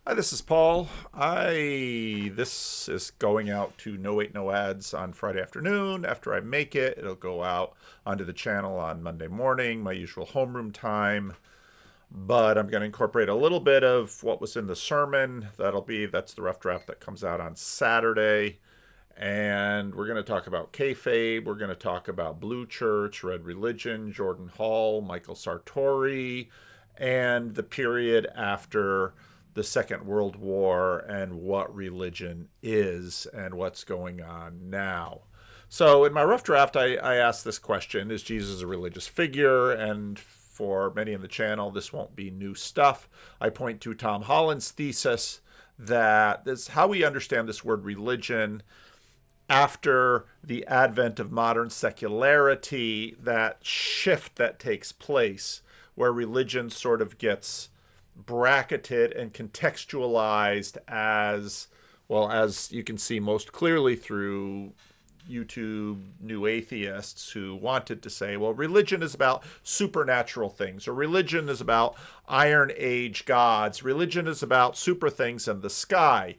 Hi, this is Paul. This is going out to No Wait No Ads on Friday afternoon. After I make it, it'll go out onto the channel on Monday morning, my usual homeroom time. But I'm going to incorporate a little bit of what was in the sermon. That's the rough draft that comes out on Saturday. And we're going to talk about Kayfabe. We're going to talk about Blue Church, Red Religion, Jordan Hall, Michael Sartori, and the period after the Second World War and what religion is and what's going on now. So in my rough draft, I asked this question: is Jesus a religious figure? And for many in the channel, this won't be new stuff. I point to Tom Holland's thesis that this is how we understand this word religion after the advent of modern secularity, that shift that takes place where religion sort of gets bracketed and contextualized as, well, as you can see most clearly through YouTube new atheists who wanted to say, well, religion is about supernatural things, or religion is about Iron Age gods, religion is about super things in the sky.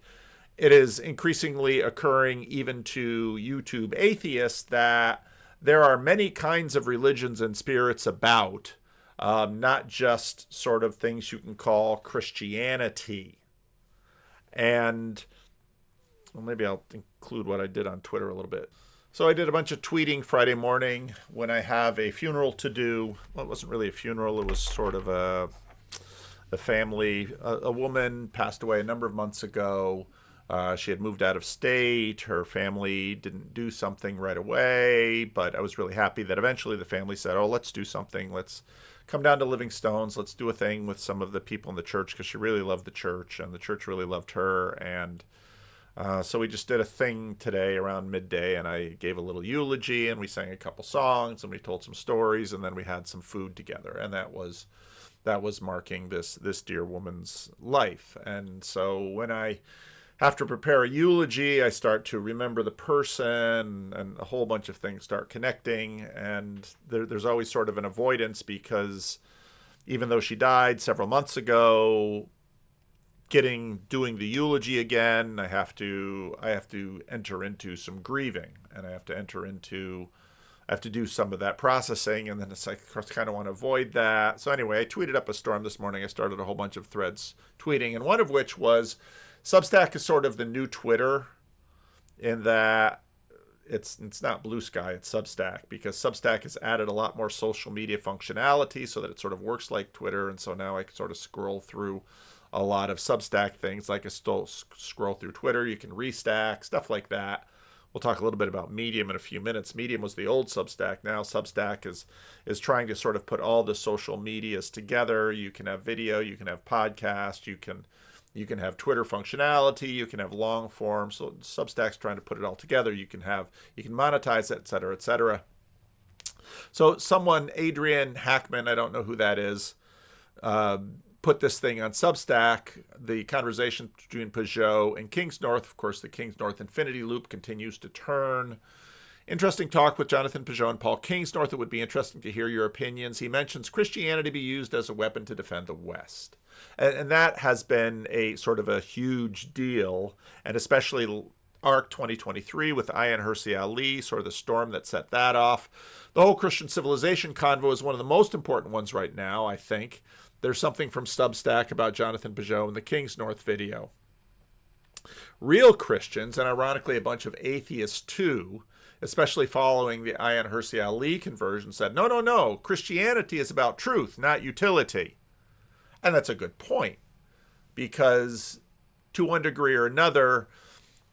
It is increasingly occurring even to YouTube atheists that there are many kinds of religions and spirits about, not just sort of things you can call Christianity. And well, maybe I'll include what I did on Twitter a little bit. So I did a bunch of tweeting Friday morning when I have a funeral to do. Well, it wasn't really a funeral. It was sort of a family. A woman passed away a number of months ago. She had moved out of state. Her family didn't do something right away, but I was really happy that eventually the family said, oh, let's do something. Let's come down to Living Stones. Let's do a thing with some of the people in the church, because she really loved the church and the church really loved her. And so we just did a thing today around midday, and I gave a little eulogy, and we sang a couple songs, and we told some stories, and then we had some food together. And that was marking this dear woman's life. And so when I have to prepare a eulogy, I start to remember the person, and a whole bunch of things start connecting. And there's always sort of an avoidance, because even though she died several months ago, doing the eulogy again, I have to enter into some grieving, and I have to do some of that processing, and then it's like I kind of want to avoid that. So anyway, I tweeted up a storm this morning. I started a whole bunch of threads tweeting, and one of which was Substack is sort of the new Twitter, in that it's not Blue Sky, it's Substack, because Substack has added a lot more social media functionality so that it sort of works like Twitter. And so now I can sort of scroll through a lot of Substack things, like I still scroll through Twitter. You can restack, stuff like that. We'll talk a little bit about Medium in a few minutes. Medium was the old Substack. Now Substack is trying to sort of put all the social medias together. You can have video, you can have podcast, you can have Twitter functionality, you can have long form. So Substack's trying to put it all together. You can monetize it, et cetera, et cetera. So someone, Adrian Hackman, I don't know who that is, put this thing on Substack, the conversation between Peugeot and Kingsnorth. Of course, the Kingsnorth infinity loop continues to turn. Interesting talk with Jonathan Peugeot and Paul Kingsnorth. It would be interesting to hear your opinions. He mentions Christianity be used as a weapon to defend the West. And that has been a sort of a huge deal, and especially ARC 2023 with Ayaan Hirsi Ali, sort of the storm that set that off. The whole Christian civilization convo is one of the most important ones right now, I think. There's something from Substack about Jonathan Peugeot in the Kingsnorth video. Real Christians, and ironically a bunch of atheists too, especially following the Ayaan Hirsi Ali conversion, said, no, Christianity is about truth, not utility. And that's a good point, because to one degree or another,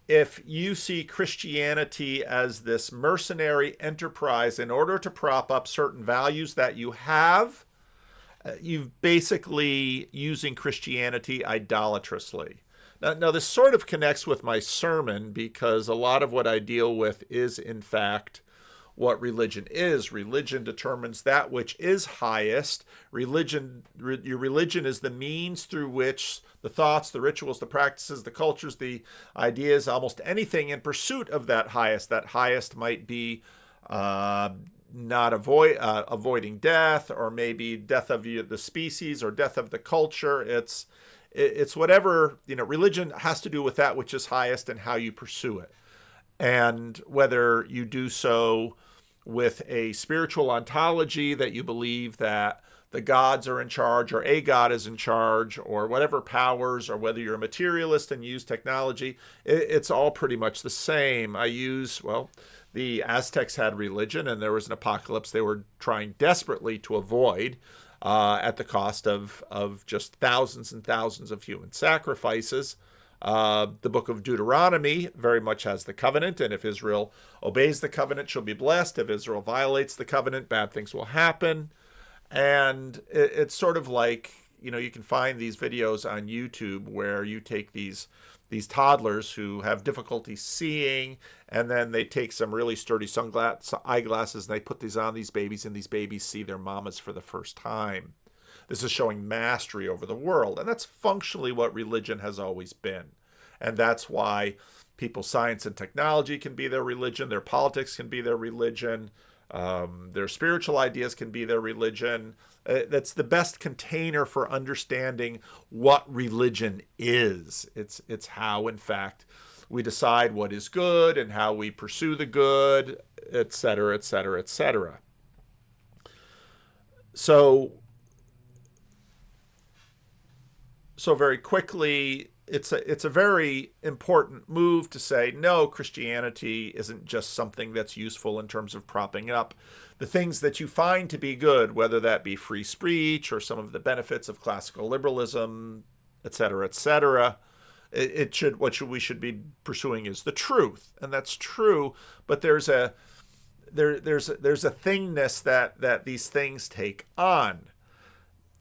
if you see Christianity as this mercenary enterprise in order to prop up certain values that you have, you've basically using Christianity idolatrously. Now, this sort of connects with my sermon, because a lot of what I deal with is, in fact, what religion is. Religion determines that which is highest. Your religion is the means through which the thoughts, the rituals, the practices, the cultures, the ideas, almost anything in pursuit of that highest. That highest might be not avoiding death, or maybe death of the species, or death of the culture. It's whatever, religion has to do with that which is highest and how you pursue it. And whether you do so with a spiritual ontology that you believe that the gods are in charge or a god is in charge or whatever powers, or whether you're a materialist and use technology, it's all pretty much the same. The Aztecs had religion, and there was an apocalypse they were trying desperately to avoid at the cost of just thousands and thousands of human sacrifices. The book of Deuteronomy very much has the covenant, and if Israel obeys the covenant, she'll be blessed. If Israel violates the covenant, bad things will happen. And it's sort of like, you can find these videos on YouTube where you take these toddlers who have difficulty seeing, and then they take some really sturdy eyeglasses, and they put these on these babies, and these babies see their mamas for the first time. This is showing mastery over the world, and that's functionally what religion has always been. And that's why people's science and technology can be their religion, their politics can be their religion, their spiritual ideas can be their religion. That's the best container for understanding what religion is. It's how, in fact, we decide what is good and how we pursue the good, etc., etc., etc. So very quickly, it's a very important move to say, no, Christianity isn't just something that's useful in terms of propping up the things that you find to be good, whether that be free speech or some of the benefits of classical liberalism, etc., etc. We should be pursuing is the truth, and that's true. But there's a thingness that these things take on.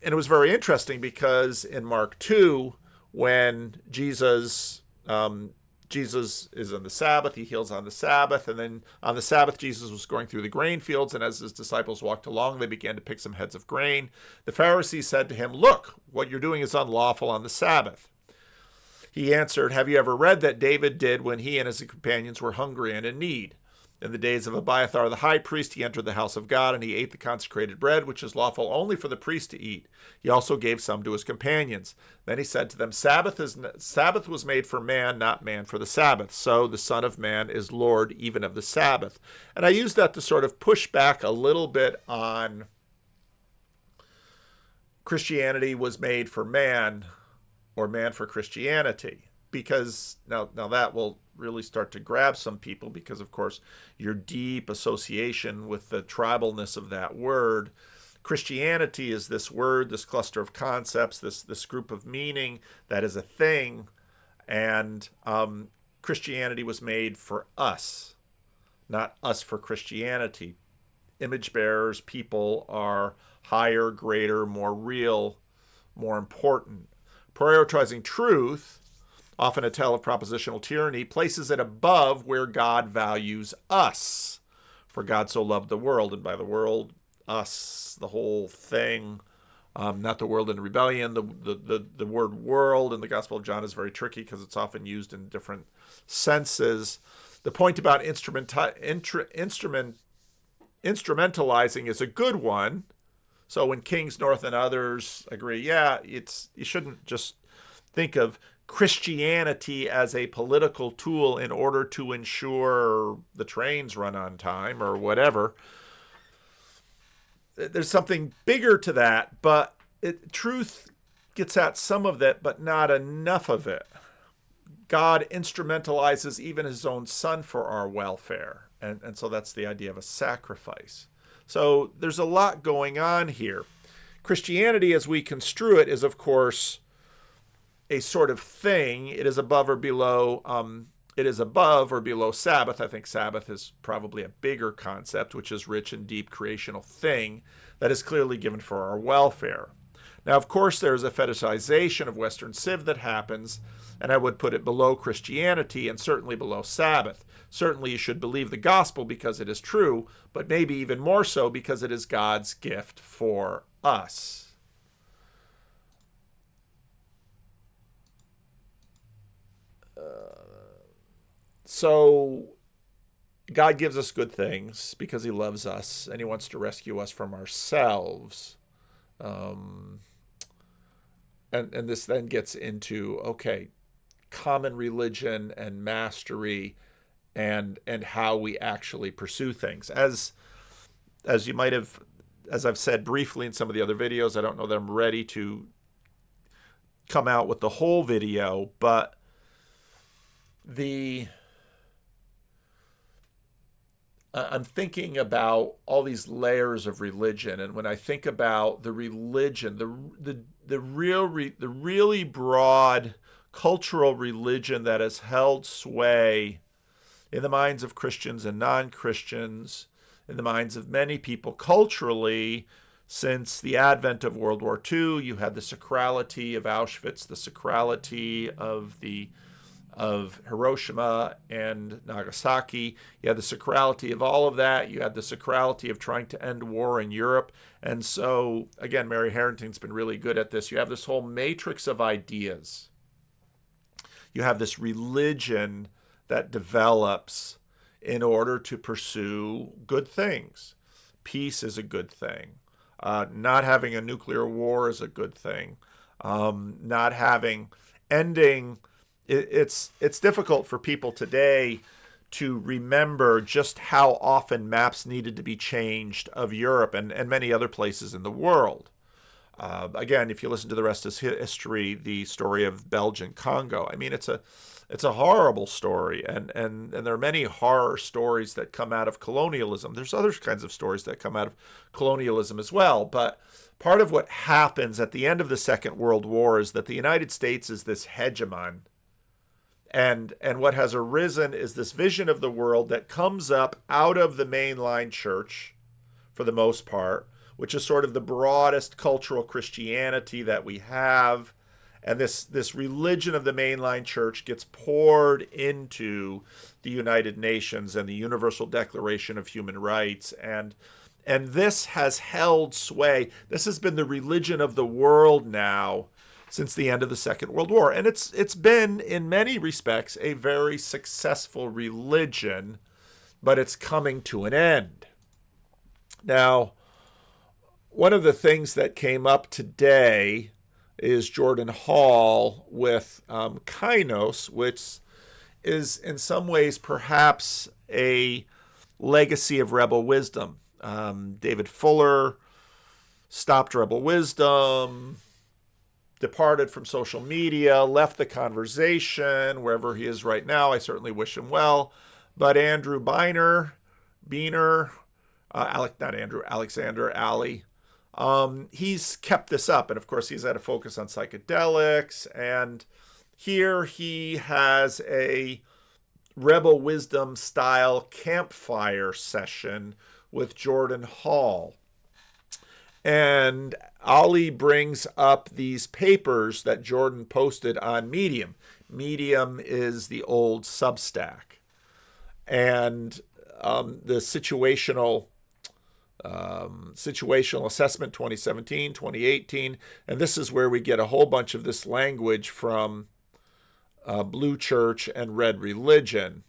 And it was very interesting because in Mark 2, when Jesus is on the Sabbath, he heals on the Sabbath, and then on the Sabbath, Jesus was going through the grain fields, and as his disciples walked along, they began to pick some heads of grain. The Pharisees said to him, "Look, what you're doing is unlawful on the Sabbath." He answered, "Have you ever read that David did when he and his companions were hungry and in need? In the days of Abiathar the high priest, he entered the house of God, and he ate the consecrated bread, which is lawful only for the priest to eat. He also gave some to his companions. Then he said to them, Sabbath was made for man, not man for the Sabbath. So the Son of Man is Lord even of the Sabbath." And I use that to sort of push back a little bit on Christianity was made for man or man for Christianity. Because now that will really start to grab some people, because of course your deep association with the tribalness of that word. Christianity is this word, this cluster of concepts, this group of meaning that is a thing, and Christianity was made for us, not us for Christianity. Image bearers, people are higher, greater, more real, more important. Prioritizing truth, often a tale of propositional tyranny, places it above where God values us. For God so loved the world, and by the world, us, the whole thing, not the world in rebellion. The word world in the Gospel of John is very tricky because it's often used in different senses. The point about instrumentalizing is a good one. So when Kings North and others agree, you shouldn't just think of Christianity as a political tool in order to ensure the trains run on time or whatever. There's something bigger to that, but truth gets at some of that, but not enough of it. God instrumentalizes even his own son for our welfare. And so that's the idea of a sacrifice. So there's a lot going on here. Christianity, as we construe it, is, of course, a sort of thing. It is above or below Sabbath. I think Sabbath is probably a bigger concept, which is rich and deep creational thing that is clearly given for our welfare. Now, of course, there's a fetishization of Western civ that happens, and I would put it below Christianity and certainly below Sabbath. Certainly you should believe the gospel because it is true, but maybe even more so because it is God's gift for us. So God gives us good things because he loves us and he wants to rescue us from ourselves. and this then gets into, okay, common religion and mastery, and how we actually pursue things. As you might have, as I've said briefly in some of the other videos, I don't know that I'm ready to come out with the whole video, but the I'm thinking about all these layers of religion, and when I think about the religion, the really broad cultural religion that has held sway in the minds of Christians and non-Christians, in the minds of many people culturally, since the advent of World War II. You had the sacrality of Auschwitz, the sacrality of Hiroshima and Nagasaki. You had the sacrality of all of that. You had the sacrality of trying to end war in Europe. And so, again, Mary Harrington's been really good at this. You have this whole matrix of ideas. You have this religion that develops in order to pursue good things. Peace is a good thing. Not having a nuclear war is a good thing. Not having, ending, it's difficult for people today to remember just how often maps needed to be changed of Europe and many other places in the world. Again, if you listen to the rest of history, the story of Belgian Congo, I mean, it's a horrible story, and there are many horror stories that come out of colonialism. There's other kinds of stories that come out of colonialism as well, but part of what happens at the end of the Second World War is that the United States is this hegemon, and what has arisen is this vision of the world that comes up out of the mainline church, for the most part, which is sort of the broadest cultural Christianity that we have. And this religion of the mainline church gets poured into the United Nations and the Universal Declaration of Human Rights. And this has held sway. This has been the religion of the world now since the end of the Second World War. And it's been, in many respects, a very successful religion, but it's coming to an end. Now, one of the things that came up today is Jordan Hall with Kainos, which is in some ways perhaps a legacy of Rebel Wisdom. David Fuller stopped Rebel Wisdom, departed from social media, left the conversation wherever he is right now. I certainly wish him well. But Andrew Beener, Alexander Alley, he's kept this up. And of course, he's had a focus on psychedelics. And here he has a Rebel Wisdom style campfire session with Jordan Hall. And Ali brings up these papers that Jordan posted on Medium. Medium is the old Substack. And the situational assessment 2017, 2018. And this is where we get a whole bunch of this language from Blue Church and Red Religion.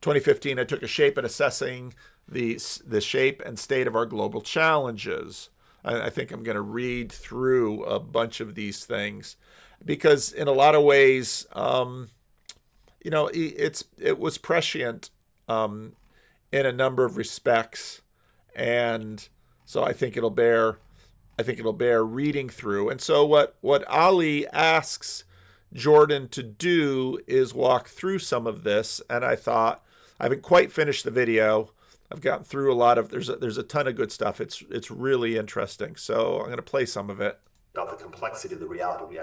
2015, I took a shape at assessing the shape and state of our global challenges. I think I'm going to read through a bunch of these things because in a lot of ways, it was prescient in a number of respects, and so I think it'll bear reading through. And so what Ali asks Jordan to do is walk through some of this, and I thought I haven't quite finished the video. I've gotten through a lot of there's a ton of good stuff. It's really interesting. So I'm going to play some of it. About the complexity of the reality we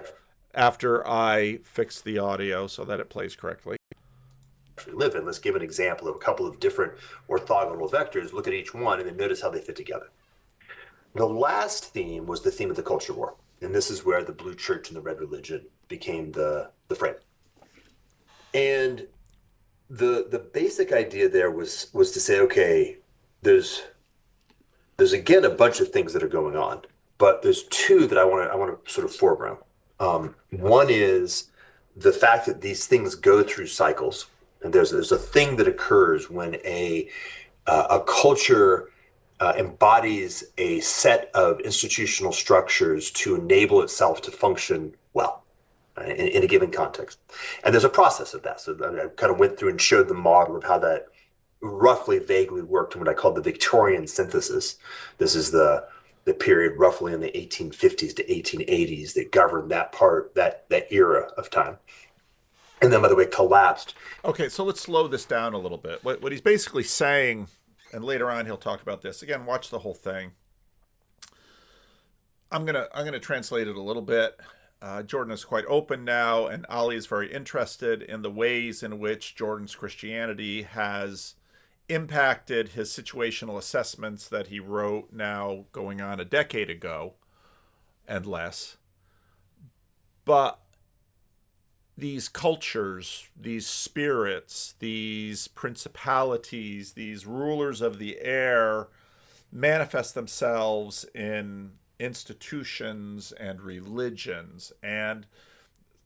after I fix the audio so that it plays correctly. Live in. Let's give an example of a couple of different orthogonal vectors. Look at each one and then notice how they fit together. The last theme was the theme of the culture war. And this is where the Blue Church and the Red Religion became the frame. And the basic idea there was to say, okay, there's again a bunch of things that are going on, but there's two that I want to sort of foreground. One is the fact that these things go through cycles, and there's a thing that occurs when a culture embodies a set of institutional structures to enable itself to function well in a given context. And there's a process of that. So I kind of went through and showed the model of how that roughly vaguely worked in what I call the Victorian synthesis. This is the period roughly in the 1850s to 1880s that governed that part, that era of time. And then, by the way, collapsed. Okay, so let's slow this down a little bit. What he's basically saying, and later on he'll talk about this. Again, watch the whole thing. I'm gonna translate it a little bit. Jordan is quite open now, and Ali is very interested in the ways in which Jordan's Christianity has impacted his situational assessments that he wrote now going on a decade ago and less. But these cultures, these spirits, these principalities, these rulers of the air manifest themselves in institutions and religions. And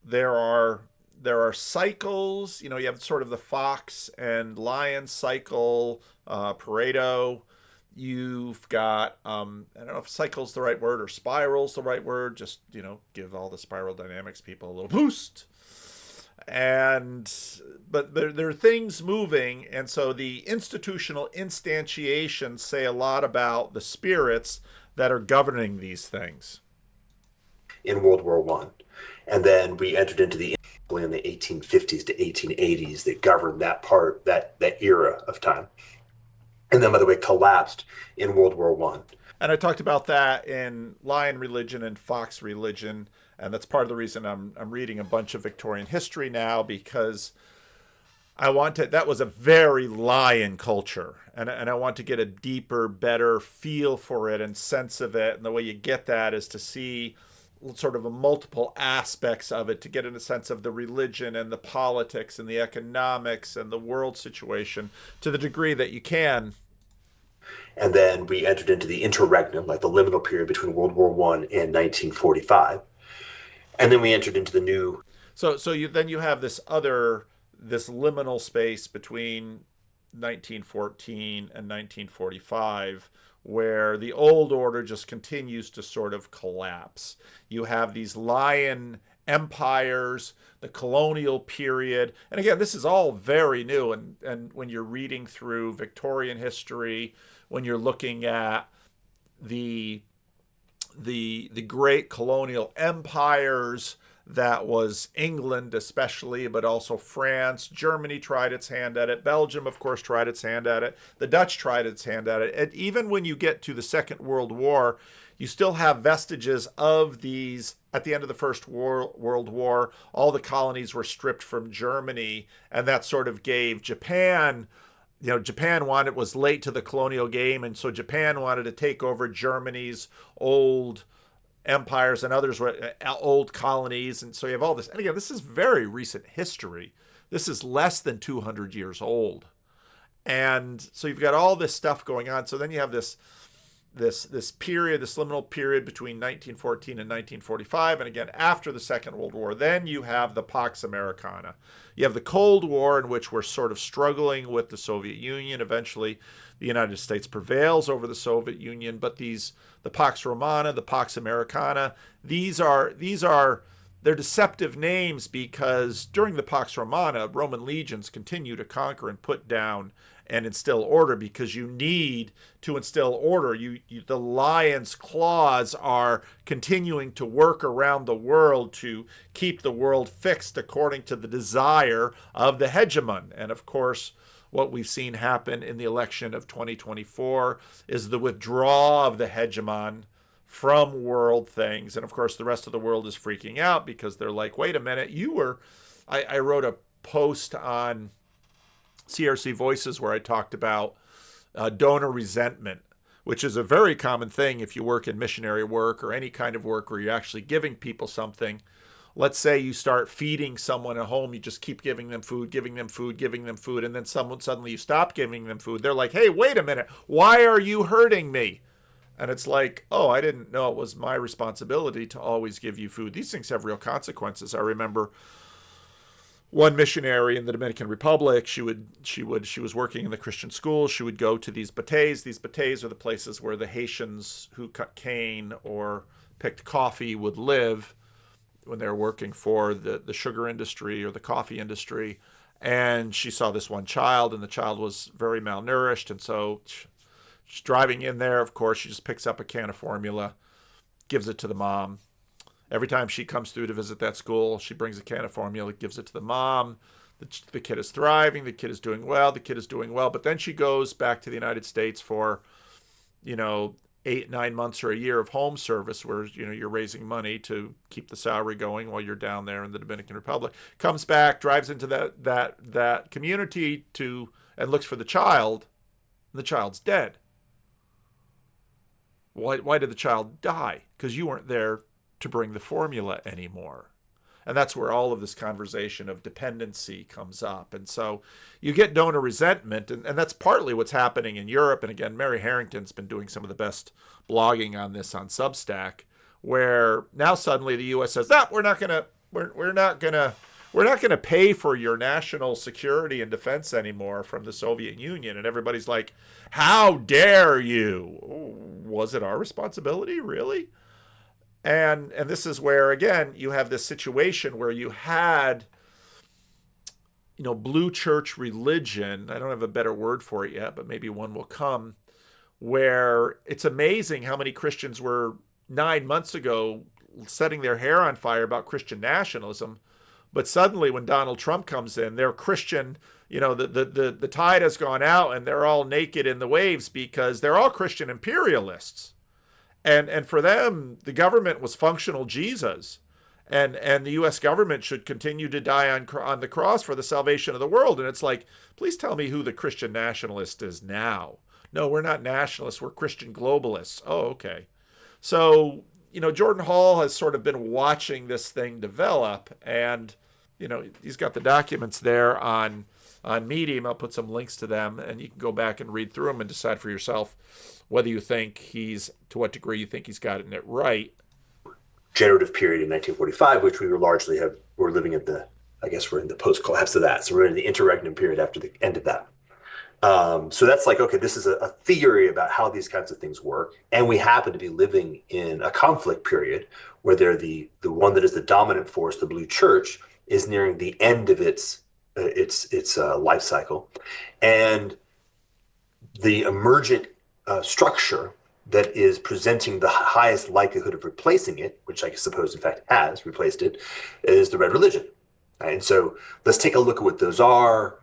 there are cycles. You have sort of the fox and lion cycle, Pareto. You've got I don't know if cycle's the right word or spiral's the right word. Just give all the spiral dynamics people a little boost. And but there are things moving, and so the institutional instantiations say a lot about the spirits that are governing these things. In World War One, and then we entered into the in the 1850s to 1880s that governed that part, that era of time. And then, by the way, collapsed in World War One. And I talked about that in Lion Religion and Fox Religion, and that's part of the reason I'm reading a bunch of Victorian history now, because that was a very lion culture, and I want to get a deeper, better feel for it and sense of it. And the way you get that is to see sort of a multiple aspects of it, to get in a sense of the religion and the politics and the economics and the world situation to the degree that you can. And then we entered into the interregnum, like the liminal period between World War One and 1945. And then we entered into the new. So you have this liminal space between 1914 and 1945, where the old order just continues to sort of collapse. You have these lion empires, the colonial period. And again, this is all very new. And when you're reading through Victorian history, when you're looking at the great colonial empires, that was England especially, but also France. Germany tried its hand at it. Belgium, of course, tried its hand at it. The Dutch tried its hand at it. And even when you get to the Second World War, you still have vestiges of these. At the end of the First World War, all the colonies were stripped from Germany, and that sort of gave Japan. Japan was late to the colonial game, and so Japan wanted to take over Germany's old empires, and others were old colonies. And so you have all this. And again, this is very recent history. This is less than 200 years old. And so you've got all this stuff going on. So then you have this period, this liminal period between 1914 and 1945, and again after the Second World War. Then you have the Pax Americana. You have the Cold War, in which we're sort of struggling with the Soviet Union. Eventually, the United States prevails over the Soviet Union, but the Pax Romana, the Pax Americana, they're deceptive names, because during the Pax Romana, Roman legions continue to conquer and put down and instill order, because you need to instill order. The lion's claws are continuing to work around the world to keep the world fixed according to the desire of the hegemon. And of course, what we've seen happen in the election of 2024 is the withdrawal of the hegemon from world things. And of course, the rest of the world is freaking out, because they're like, wait a minute, I wrote a post on CRC Voices where I talked about donor resentment, which is a very common thing if you work in missionary work or any kind of work where you're actually giving people something. Let's say you start feeding someone at home, you just keep giving them food, and then suddenly you stop giving them food. They're like, hey, wait a minute, why are you hurting me? And it's like, oh, I didn't know it was my responsibility to always give you food. These things have real consequences. I remember one missionary in the Dominican Republic. She was working in the Christian school. She would go to these bateys. These bateys are the places where the Haitians who cut cane or picked coffee would live when they were working for the sugar industry or the coffee industry. And she saw this one child, and the child was very malnourished. And so she's driving in there. Of course, she just picks up a can of formula, gives it to the mom. Every time she comes through to visit that school, she brings a can of formula, gives it to the mom. The kid is thriving. The kid is doing well. The kid is doing well. But then she goes back to the United States for, you know, 8, 9 months or a year of home service where, you know, you're raising money to keep the salary going while you're down there in the Dominican Republic. Comes back, drives into that community and looks for the child. And the child's dead. Why did the child die? Because you weren't there to bring the formula anymore. And that's where all of this conversation of dependency comes up. And so you get donor resentment, and that's partly what's happening in Europe. And again, Mary Harrington's been doing some of the best blogging on this on Substack, where now suddenly the U.S. says, "Ah, we're not gonna pay for your national security and defense anymore from the Soviet Union." And everybody's like, "How dare you? Was it our responsibility, really?" And this is where, again, you have this situation where you had, you know, blue church religion. I don't have a better word for it yet, but maybe one will come, where it's amazing how many Christians were 9 months ago setting their hair on fire about Christian nationalism. But suddenly when Donald Trump comes in, they're Christian, you know, the tide has gone out and they're all naked in the waves because they're all Christian imperialists. And for them, the government was functional Jesus. And the U.S. government should continue to die on the cross for the salvation of the world. And it's like, please tell me who the Christian nationalist is now. No, we're not nationalists. We're Christian globalists. Oh, okay. So, you know, Jordan Hall has sort of been watching this thing develop. And, you know, he's got the documents there on Medium. I'll put some links to them. And you can go back and read through them and decide for yourself whether you think to what degree you think he's gotten it right. Generative period in 1945, which we're living in we're in the post-collapse of that. So we're in the interregnum period after the end of that. So that's like, okay, this is a theory about how these kinds of things work. And we happen to be living in a conflict period where the one that is the dominant force, the Blue Church, is nearing the end of its life cycle. And the emergent structure that is presenting the highest likelihood of replacing it, which I suppose in fact has replaced it, is the red religion. Right? And so let's take a look at what those are,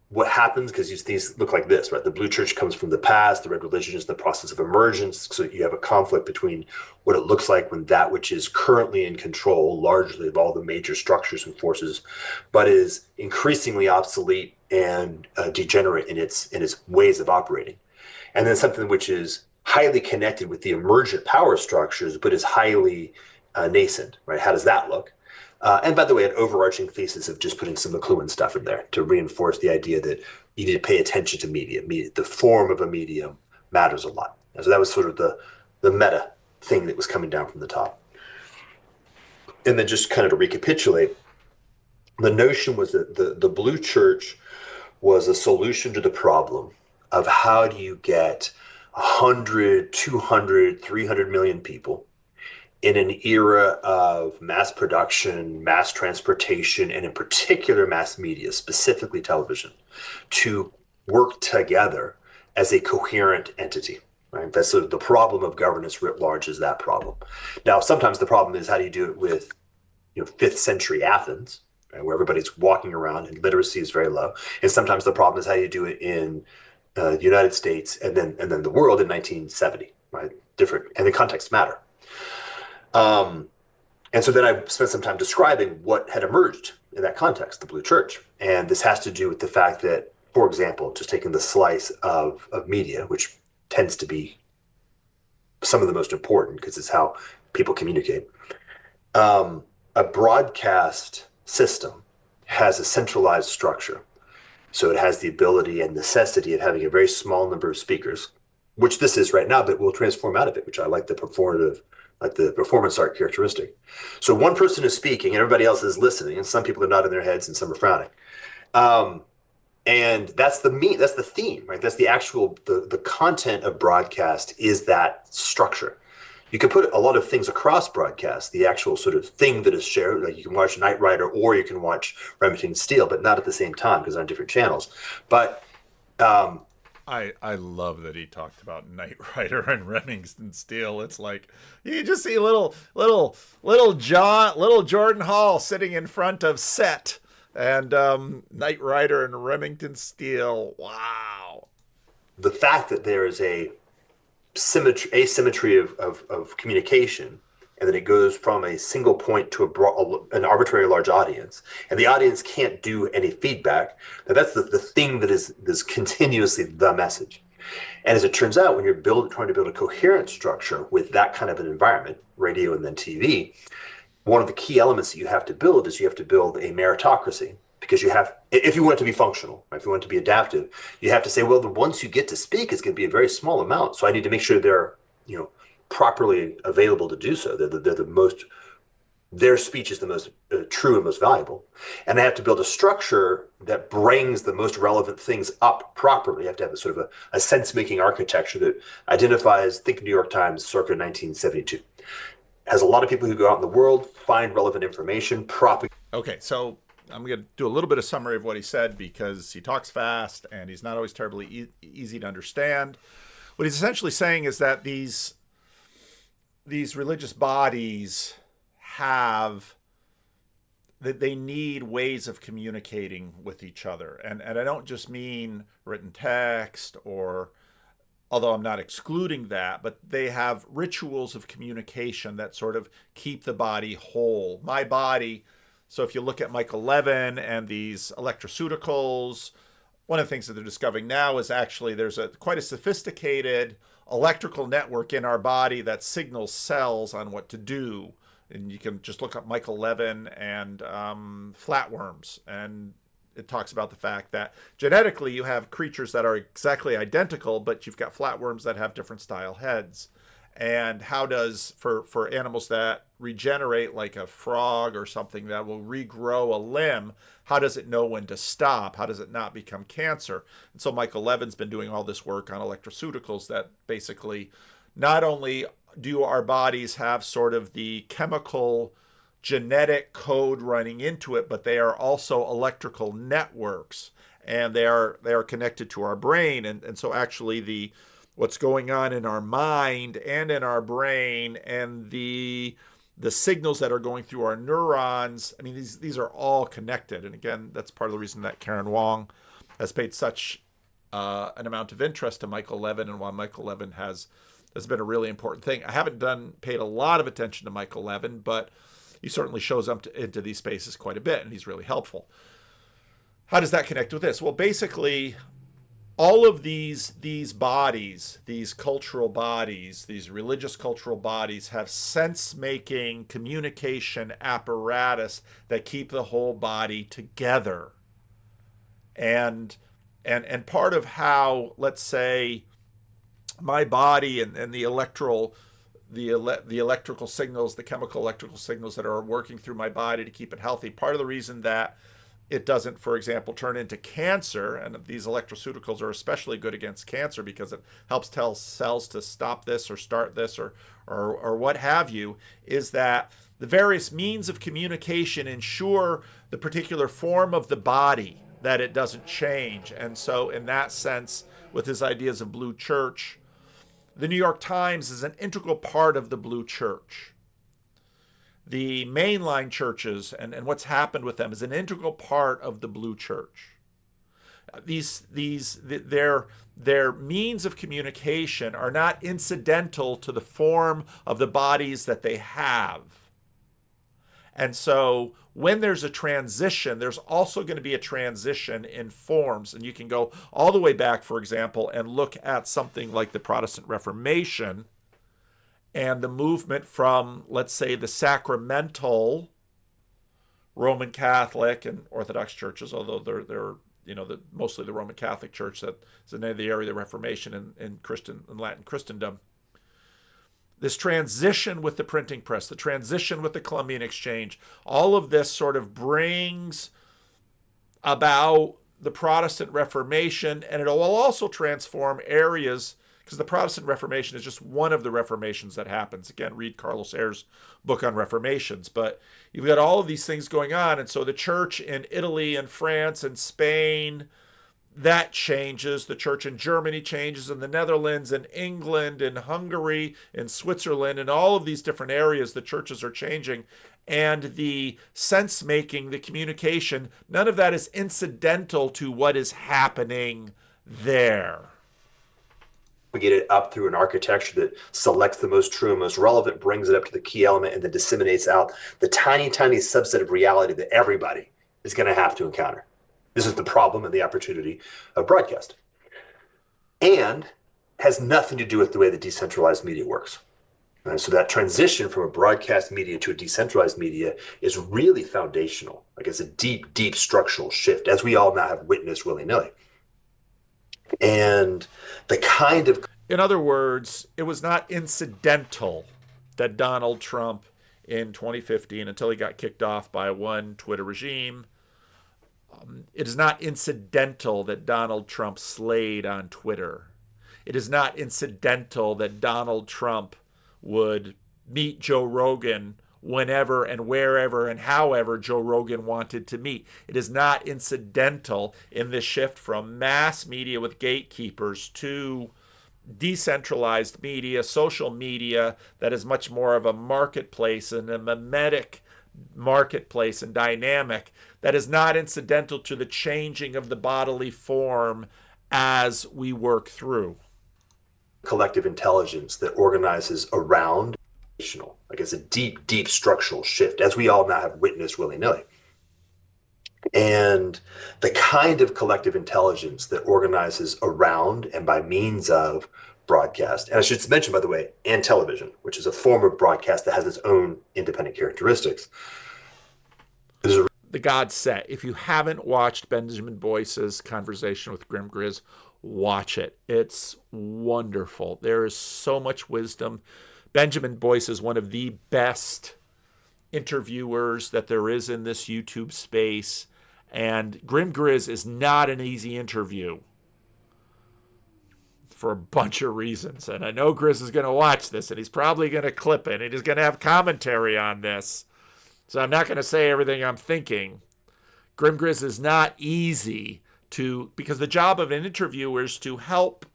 what happens, because these look like this, right? The Blue Church comes from the past, the red religion is the process of emergence. So you have a conflict between what it looks like when that which is currently in control, largely of all the major structures and forces, but is increasingly obsolete and degenerate in its ways of operating. And then something which is highly connected with the emergent power structures, but is highly nascent, right? How does that look? And by the way, an overarching thesis of just putting some McLuhan stuff in there to reinforce the idea that you need to pay attention to media. The form of a medium matters a lot. And so that was sort of the meta thing that was coming down from the top. And then just kind of to recapitulate, the notion was that the Blue Church was a solution to the problem of how do you get 100, 200, 300 million people in an era of mass production, mass transportation, and in particular mass media, specifically television, to work together as a coherent entity. Right? That's sort of the problem of governance writ large, is that problem. Now, sometimes the problem is how do you do it with 5th century Athens, right, where everybody's walking around and literacy is very low. And sometimes the problem is how you do it in the United States and then the world in 1970, right? Different, and the context matter. And so then I spent some time describing what had emerged in that context, the Blue Church. And this has to do with the fact that, for example, just taking the slice of media, which tends to be some of the most important because it's how people communicate. A broadcast system has a centralized structure. So it has the ability and necessity of having a very small number of speakers, which this is right now, but we'll transform out of it, which I like the performative like the performance art characteristic. So one person is speaking and everybody else is listening, and some people are nodding their heads and some are frowning. Um, and that's that's the theme, right? That's the actual the content of broadcast is that structure. You can put a lot of things across broadcast, the actual sort of thing that is shared. Like you can watch Knight Rider or you can watch Remington Steele, but not at the same time because they're on different channels. But um, I love that he talked about Knight Rider and Remington Steele. It's like you just see little Jordan Hall sitting in front of Set and Knight Rider and Remington Steele. Wow. the fact that there is a asymmetry of communication, and then it goes from a single point to an arbitrary large audience, and the audience can't do any feedback. Now that's the thing that is continuously the message. And as it turns out, when you're trying to build a coherent structure with that kind of an environment, radio and then TV, one of the key elements that you have to build is you have to build a meritocracy, because you have, if you want it to be functional, right, if you want it to be adaptive, you have to say, well, the ones who get to speak is going to be a very small amount, so I need to make sure they're, properly available to do so. They're the most, their speech is the most true and most valuable, and they have to build a structure that brings the most relevant things up properly. You have to have a sort of a sense-making architecture that identifies, think New York Times circa 1972, has a lot of people who go out in the world, find relevant information, propagate. Okay, so I'm going to do a little bit of summary of what he said because he talks fast and he's not always terribly easy to understand. What he's essentially saying is that these religious bodies have that they need ways of communicating with each other. And I don't just mean written text or, although I'm not excluding that, but they have rituals of communication that sort of keep the body whole. My body, so if you look at Michael Levin and these electroceuticals, one of the things that they're discovering now is actually there's quite a sophisticated electrical network in our body that signals cells on what to do. And you can just look up Michael Levin and flatworms, and it talks about the fact that genetically you have creatures that are exactly identical, but you've got flatworms that have different style heads. And how does, for animals that regenerate, like a frog or something that will regrow a limb, how does it know when to stop? How does it not become cancer? And so Michael Levin's been doing all this work on electroceuticals that basically not only do our bodies have sort of the chemical genetic code running into it, but they are also electrical networks, and they are connected to our brain. And so actually what's going on in our mind and in our brain and the signals that are going through our neurons, I mean, these are all connected. And again, that's part of the reason that Karen Wong has paid such an amount of interest to Michael Levin, and why Michael Levin has been a really important thing. I haven't paid a lot of attention to Michael Levin, but he certainly shows up into these spaces quite a bit, and he's really helpful. How does that connect with this? Well, basically, all of these bodies, these cultural bodies, these religious cultural bodies have sense-making communication apparatus that keep the whole body together. And part of how, let's say, my body and the electrical signals, the chemical electrical signals that are working through my body to keep it healthy, part of the reason that it doesn't, for example, turn into cancer, and these electroceuticals are especially good against cancer because it helps tell cells to stop this or start this or what have you, is that the various means of communication ensure the particular form of the body, that it doesn't change. And so in that sense, with his ideas of Blue Church, the New York Times is an integral part of the Blue Church. The mainline churches and what's happened with them is an integral part of the Blue Church. Their means of communication are not incidental to the form of the bodies that they have. And so when there's a transition, there's also going to be a transition in forms. And you can go all the way back, for example, and look at something like the Protestant Reformation and the movement from, let's say, the sacramental Roman Catholic and Orthodox churches, although they're mostly the Roman Catholic Church that is in the area of the Reformation and Latin Christendom. this transition with the printing press, the transition with the Columbian Exchange, all of this sort of brings about the Protestant Reformation, and it will also transform areas, because the Protestant Reformation is just one of the reformations that happens. Again, read Carlos Ayer's book on reformations. But you've got all of these things going on, and so the church in Italy and France and Spain, that changes. The church in Germany changes, in the Netherlands, in England, in Hungary, in Switzerland, in all of these different areas, the churches are changing. And the sense making, the communication, none of that is incidental to what is happening there. We get it up through an architecture that selects the most true and most relevant, brings it up to the key element, and then disseminates out the tiny, tiny subset of reality that everybody is going to have to encounter. This is the problem and the opportunity of broadcast. And has nothing to do with the way the decentralized media works. And so that transition from a broadcast media to a decentralized media is really foundational. Like it's a deep, deep structural shift, as we all now have witnessed willy-nilly. And the kind of... In other words, it was not incidental that Donald Trump in 2015, until he got kicked off by one Twitter regime, it is not incidental that Donald Trump slayed on Twitter. It is not incidental that Donald Trump would meet Joe Rogan whenever and wherever and however Joe Rogan wanted to meet. It is not incidental in this shift from mass media with gatekeepers to decentralized media, social media that is much more of a marketplace and a mimetic marketplace and dynamic, that is not incidental to the changing of the bodily form as we work through. Collective intelligence that organizes around, like it's a deep, deep structural shift, as we all now have witnessed willy-nilly. And the kind of collective intelligence that organizes around and by means of broadcast, and I should mention, by the way, and television, which is a form of broadcast that has its own independent characteristics. The God Set. If you haven't watched Benjamin Boyce's conversation with Grim Grizz, watch it. It's wonderful. There is so much wisdom. Benjamin Boyce is one of the best interviewers that there is in this YouTube space. And Grim Grizz is not an easy interview for a bunch of reasons. And I know Grizz is going to watch this, and he's probably going to clip it, and he's going to have commentary on this. So I'm not going to say everything I'm thinking. Grim Grizz is not easy to, because the job of an interviewer is to help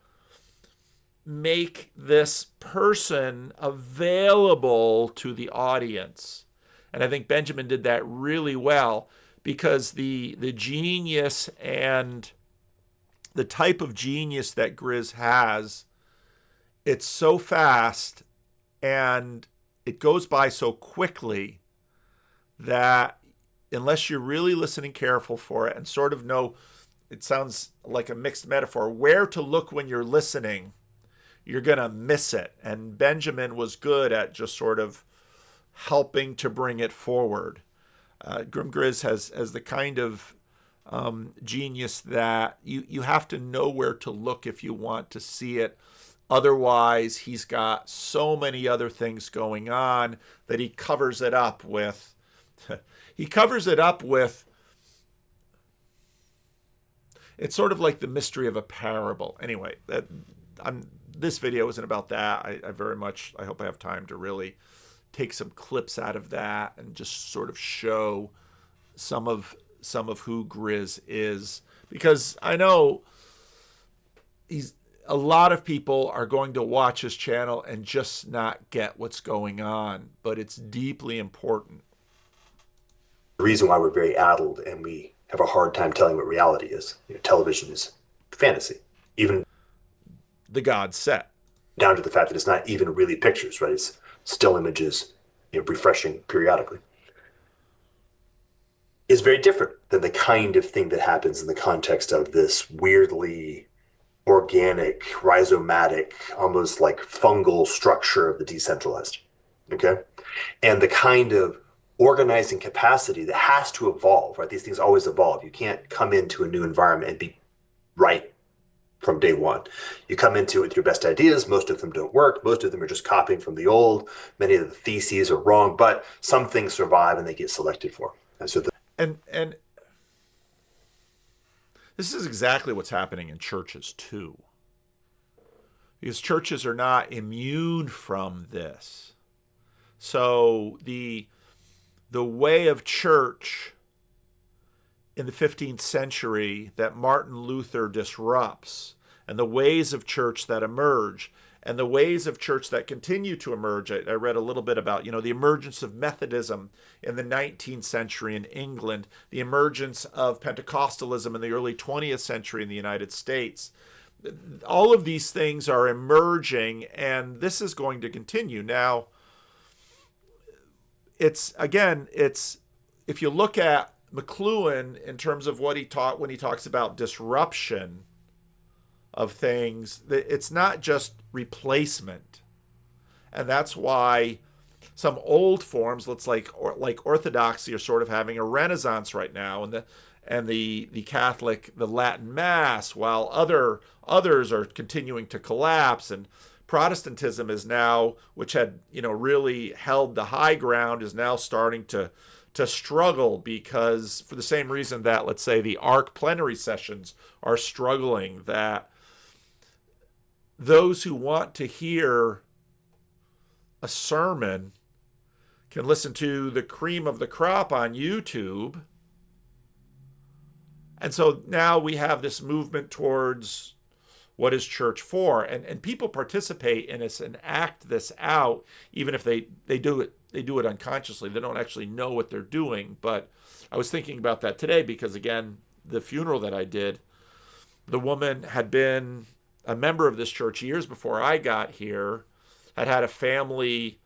make this person available to the audience. And I think Benjamin did that really well, because the genius and the type of genius that Grizz has, it's so fast and it goes by so quickly that unless you're really listening careful for it and sort of know, it sounds like a mixed metaphor, where to look when you're listening, you're going to miss it. And Benjamin was good at just sort of helping to bring it forward. Grim Grizz has the kind of genius that you have to know where to look if you want to see it. Otherwise, he's got so many other things going on that he covers it up with. It's sort of like the mystery of a parable. Anyway, this video isn't about that. I hope I have time to really take some clips out of that and just sort of show some of who Grizz is, because I know a lot of people are going to watch his channel and just not get what's going on, but it's deeply important. The reason why we're very addled and we have a hard time telling what reality is. Television is fantasy, even the God Set, down to the fact that it's not even really pictures, right? It's still images, refreshing periodically. Is very different than the kind of thing that happens in the context of this weirdly organic, rhizomatic, almost like fungal structure of the decentralized. Okay? And the kind of organizing capacity that has to evolve, right? These things always evolve. You can't come into a new environment and be right from day one. You come into it with your best ideas. Most of them don't work. Most of them are just copying from the old. Many of the theses are wrong, but some things survive and they get selected for. And so And this is exactly what's happening in churches too. Because churches are not immune from this. So the way of church in the 15th century that Martin Luther disrupts, and the ways of church that emerge, and the ways of church that continue to emerge. I read a little bit about, the emergence of Methodism in the 19th century in England, the emergence of Pentecostalism in the early 20th century in the United States. All of these things are emerging, and this is going to continue. Now, it's if you look at McLuhan in terms of what he taught when he talks about disruption of things, it's not just replacement. And that's why some old forms, like Orthodoxy, are sort of having a renaissance right now, and the Catholic, the Latin Mass, while others are continuing to collapse. And Protestantism is now, which had really held the high ground, is now starting to struggle, because for the same reason that, let's say, the ARC plenary sessions are struggling, that those who want to hear a sermon can listen to the cream of the crop on YouTube. And so now we have this movement towards what is church for, and people participate in this and act this out, even if they do it unconsciously. They don't actually know what they're doing. But I was thinking about that today because, again, the funeral that I did, the woman had been a member of this church years before I got here, had a family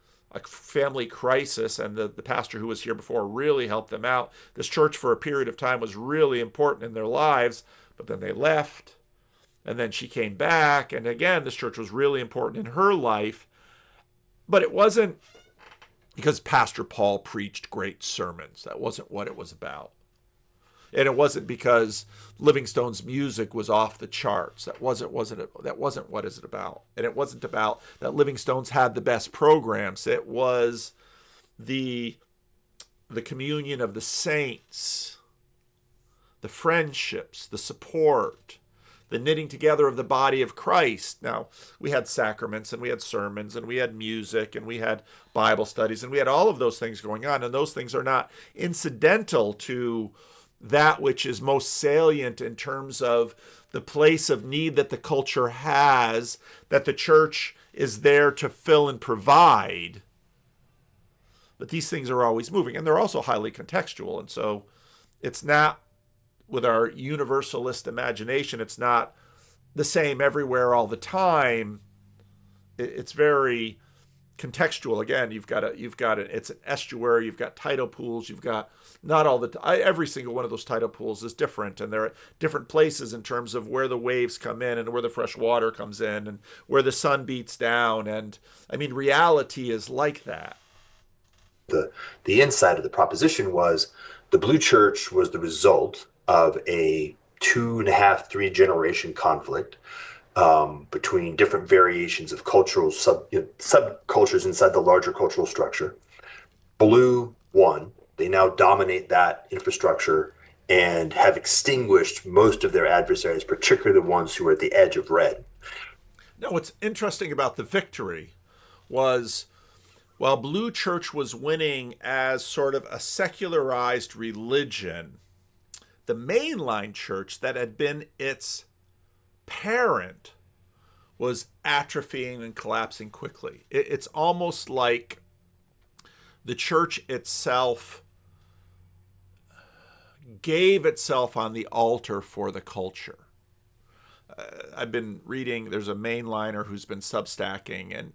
crisis, and the pastor who was here before really helped them out. This church for a period of time was really important in their lives, but then they left, and then she came back, and again, this church was really important in her life, but it wasn't because Pastor Paul preached great sermons. That wasn't what it was about. And it wasn't because Livingstone's music was off the charts. That wasn't what is it about. And it wasn't about that Livingstone's had the best programs. It was the communion of the saints, the friendships, the support, the knitting together of the body of Christ. Now, we had sacraments, and we had sermons, and we had music, and we had Bible studies, and we had all of those things going on. And those things are not incidental to that which is most salient in terms of the place of need that the culture has, that the church is there to fill and provide. But these things are always moving, and they're also highly contextual. And so it's not, with our universalist imagination, it's not the same everywhere all the time. It's very contextual. Again, you've got it's an estuary, you've got tidal pools, you've got not all every single one of those tidal pools is different, and they're at different places in terms of where the waves come in and where the fresh water comes in and where the sun beats down. And I mean, reality is like that. The inside of the proposition was the Blue Church was the result of a 2.5, 3 generation conflict between different variations of cultural subcultures inside the larger cultural structure. Blue won. They now dominate that infrastructure and have extinguished most of their adversaries, particularly the ones who are at the edge of red. Now, what's interesting about the victory was, while Blue Church was winning as sort of a secularized religion, the mainline church that had been its parent was atrophying and collapsing quickly. It's almost like the church itself gave itself on the altar for the culture. I've been reading, there's a mainliner who's been substacking, and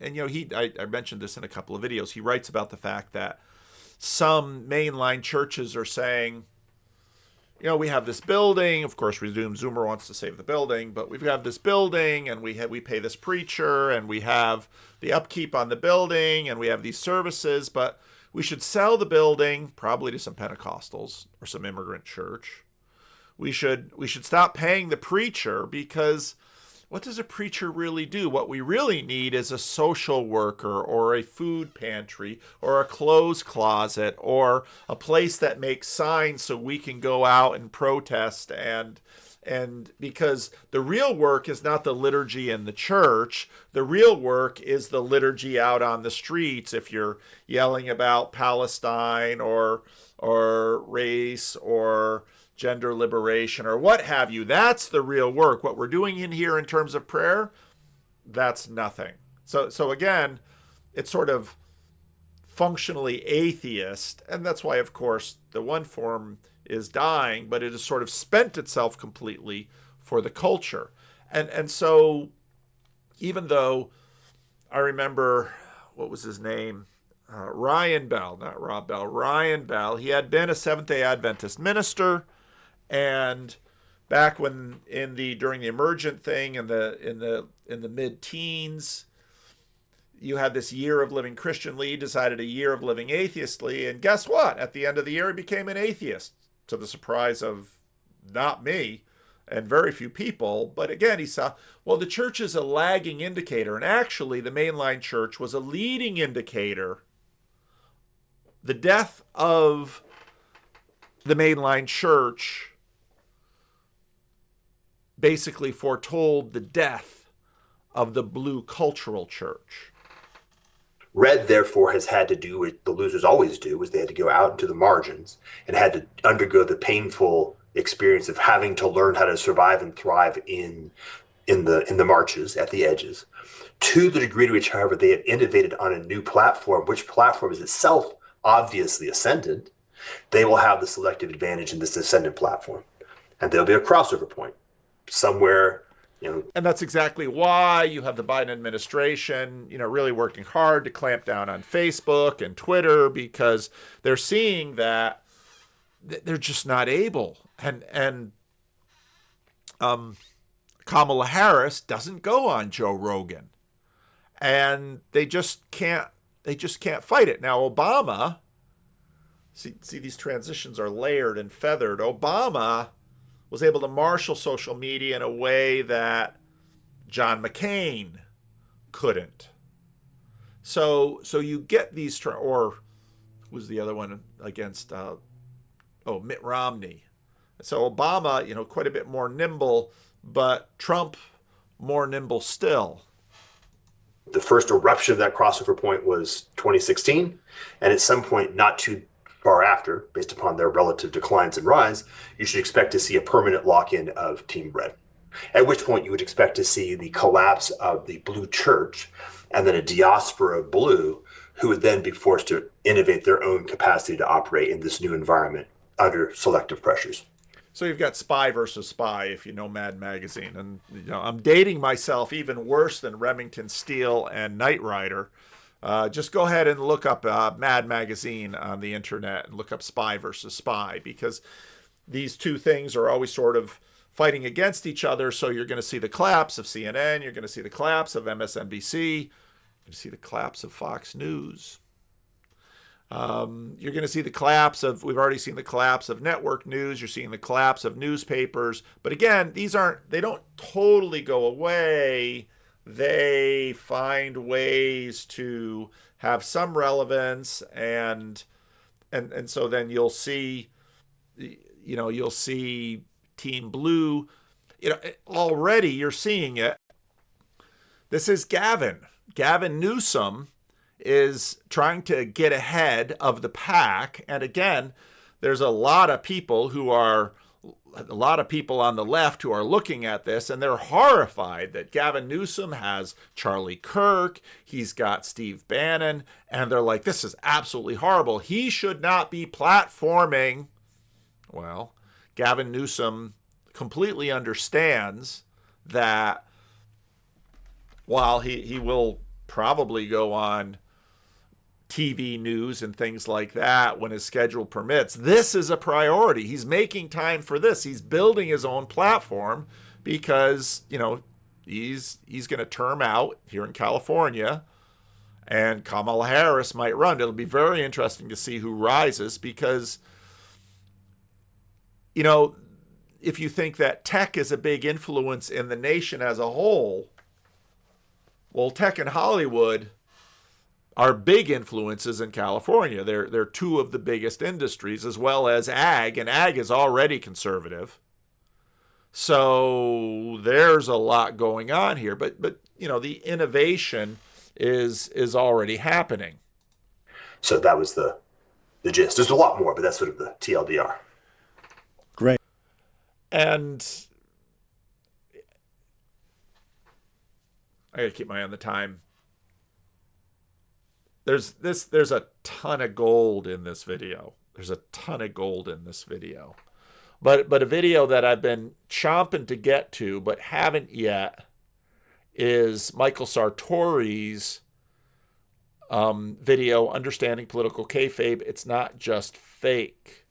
I mentioned this in a couple of videos. He writes about the fact that some mainline churches are saying, we have this building. Of course, Zoomer wants to save the building, but we have this building, and we pay this preacher, and we have the upkeep on the building, and we have these services, but we should sell the building, probably to some Pentecostals or some immigrant church. We should stop paying the preacher, because what does a preacher really do? What we really need is a social worker or a food pantry or a clothes closet or a place that makes signs so we can go out and protest, and because the real work is not the liturgy in the church. The real work is the liturgy out on the streets. If you're yelling about Palestine or race or gender liberation or what have you, that's the real work. What we're doing in here in terms of prayer, that's nothing. So again, it's sort of functionally atheist, and that's why, of course, the one form is dying, but it has sort of spent itself completely for the culture. And so even though I remember, what was his name? Ryan Bell, not Rob Bell, Ryan Bell. He had been a Seventh-day Adventist minister, and back when during the emergent thing in the mid-teens, you had this year of living Christianly, he decided a year of living atheistly, and guess what? At the end of the year, he became an atheist, to the surprise of not me and very few people. But again, he saw, well, the church is a lagging indicator, and actually the mainline church was a leading indicator. The death of the mainline church basically foretold the death of the blue cultural church. Red, therefore, has had to do what the losers always do, is they had to go out into the margins and had to undergo the painful experience of having to learn how to survive and thrive in the marches at the edges. To the degree to which, however, they have innovated on a new platform, which platform is itself obviously ascendant, they will have the selective advantage in this ascendant platform. And there'll be a crossover point somewhere. And that's exactly why you have the Biden administration, really working hard to clamp down on Facebook and Twitter, because they're seeing that they're just not able. And Kamala Harris doesn't go on Joe Rogan, and they just can't fight it. Now, Obama, see these transitions are layered and feathered. Obama was able to marshal social media in a way that John McCain couldn't. So you get these, or who's the other one against, Mitt Romney. So Obama, quite a bit more nimble, but Trump more nimble still. The first eruption of that crossover point was 2016, and at some point not too far after, based upon their relative declines and rise, you should expect to see a permanent lock-in of Team Red. At which point you would expect to see the collapse of the blue church and then a diaspora of blue who would then be forced to innovate their own capacity to operate in this new environment under selective pressures. So you've got Spy versus Spy, if you know Mad Magazine. And I'm dating myself even worse than Remington Steele and Knight Rider. Just go ahead and look up Mad Magazine on the internet and look up Spy versus Spy, because these two things are always sort of fighting against each other. So you're going to see the collapse of CNN, you're going to see the collapse of MSNBC, you're going to see the collapse of Fox News. You're going to see the collapse of, we've already seen the collapse of network news, you're seeing the collapse of newspapers. But again, they don't totally go away. They find ways to have some relevance, and so then you'll see Team Blue. Already you're seeing it. This is Gavin Newsom is trying to get ahead of the pack, and again, there's a lot of people on the left who are looking at this, and they're horrified that Gavin Newsom has Charlie Kirk, he's got Steve Bannon, and they're like, this is absolutely horrible. He should not be platforming. Well, Gavin Newsom completely understands that while he will probably go on TV news and things like that when his schedule permits, this is a priority. He's making time for this. He's building his own platform because, he's going to term out here in California, and Kamala Harris might run. It'll be very interesting to see who rises, because, if you think that tech is a big influence in the nation as a whole, well, tech and Hollywood are big influences in California. They're two of the biggest industries, as well as ag, and ag is already conservative. So there's a lot going on here, but the innovation is already happening. So that was the gist. There's a lot more, but that's sort of the TLDR. Great. And I gotta keep my eye on the time. There's a ton of gold in this video. There's a ton of gold in this video. But a video that I've been chomping to get to but haven't yet is Michael Sartori's video, Understanding Political Kayfabe. It's Not Just Fake.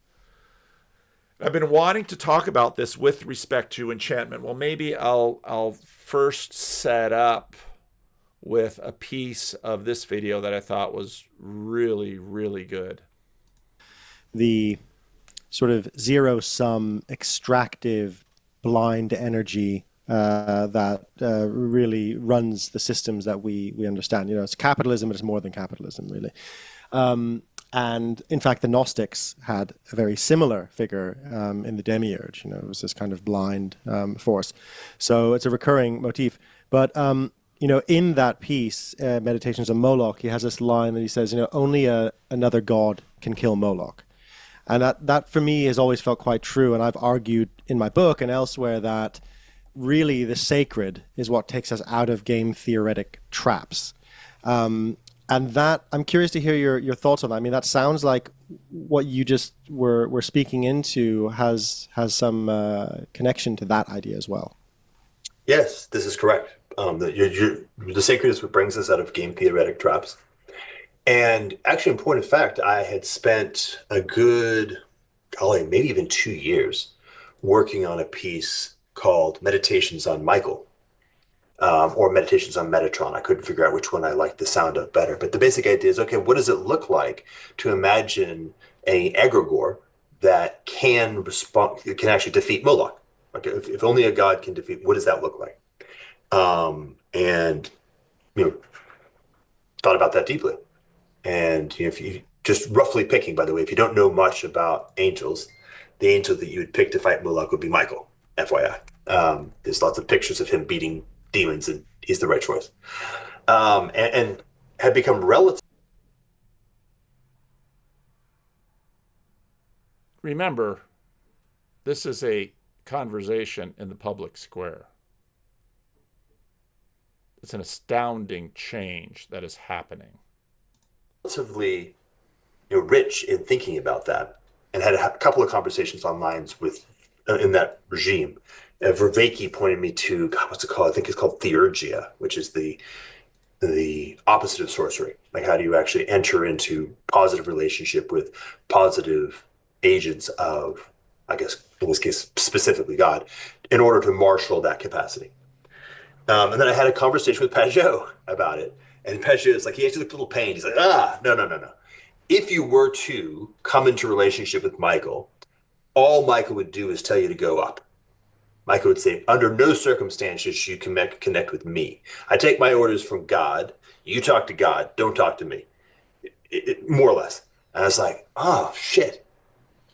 I've been wanting to talk about this with respect to Enchantment. Well, maybe I'll first set up with a piece of this video that I thought was really, really good. The sort of zero-sum extractive blind energy that really runs the systems that we understand. It's capitalism, but it's more than capitalism, really. And in fact, the Gnostics had a very similar figure in the demiurge. It was this kind of blind force. So it's a recurring motif. But in that piece, Meditations on Moloch, he has this line that he says, only another god can kill Moloch. And that for me has always felt quite true. And I've argued in my book and elsewhere that really the sacred is what takes us out of game theoretic traps. And that, I'm curious to hear your thoughts on that. I mean, that sounds like what you just were speaking into has some connection to that idea as well. Yes, this is correct. The sacred is what brings us out of game theoretic traps. And actually, in point of fact, I had spent a good, maybe even 2 years working on a piece called Meditations on Michael, or Meditations on Metatron. I couldn't figure out which one I liked the sound of better. But the basic idea is, okay, what does it look like to imagine an egregore that can actually defeat Moloch? Like if only a god can defeat, what does that look like? And thought about that deeply. And if you just roughly picking, by the way, if you don't know much about angels, the angel that you would pick to fight Moloch would be Michael, FYI. There's lots of pictures of him beating demons, and he's the right choice. And had become relative. Remember, this is a conversation in the public square. It's an astounding change that is happening. Relatively rich in thinking about that, and had a couple of conversations online with in that regime. Vervaeke pointed me to, what's it called? I think it's called theurgia, which is the opposite of sorcery. Like, how do you actually enter into positive relationship with positive agents of, I guess in this case specifically God, in order to marshal that capacity. And then I had a conversation with Pajot about it. And Pajot is like, he actually looked a little pained. He's like, no. If you were to come into relationship with Michael, all Michael would do is tell you to go up. Michael would say, under no circumstances should you connect with me. I take my orders from God. You talk to God. Don't talk to me. More or less. And I was like, oh, shit.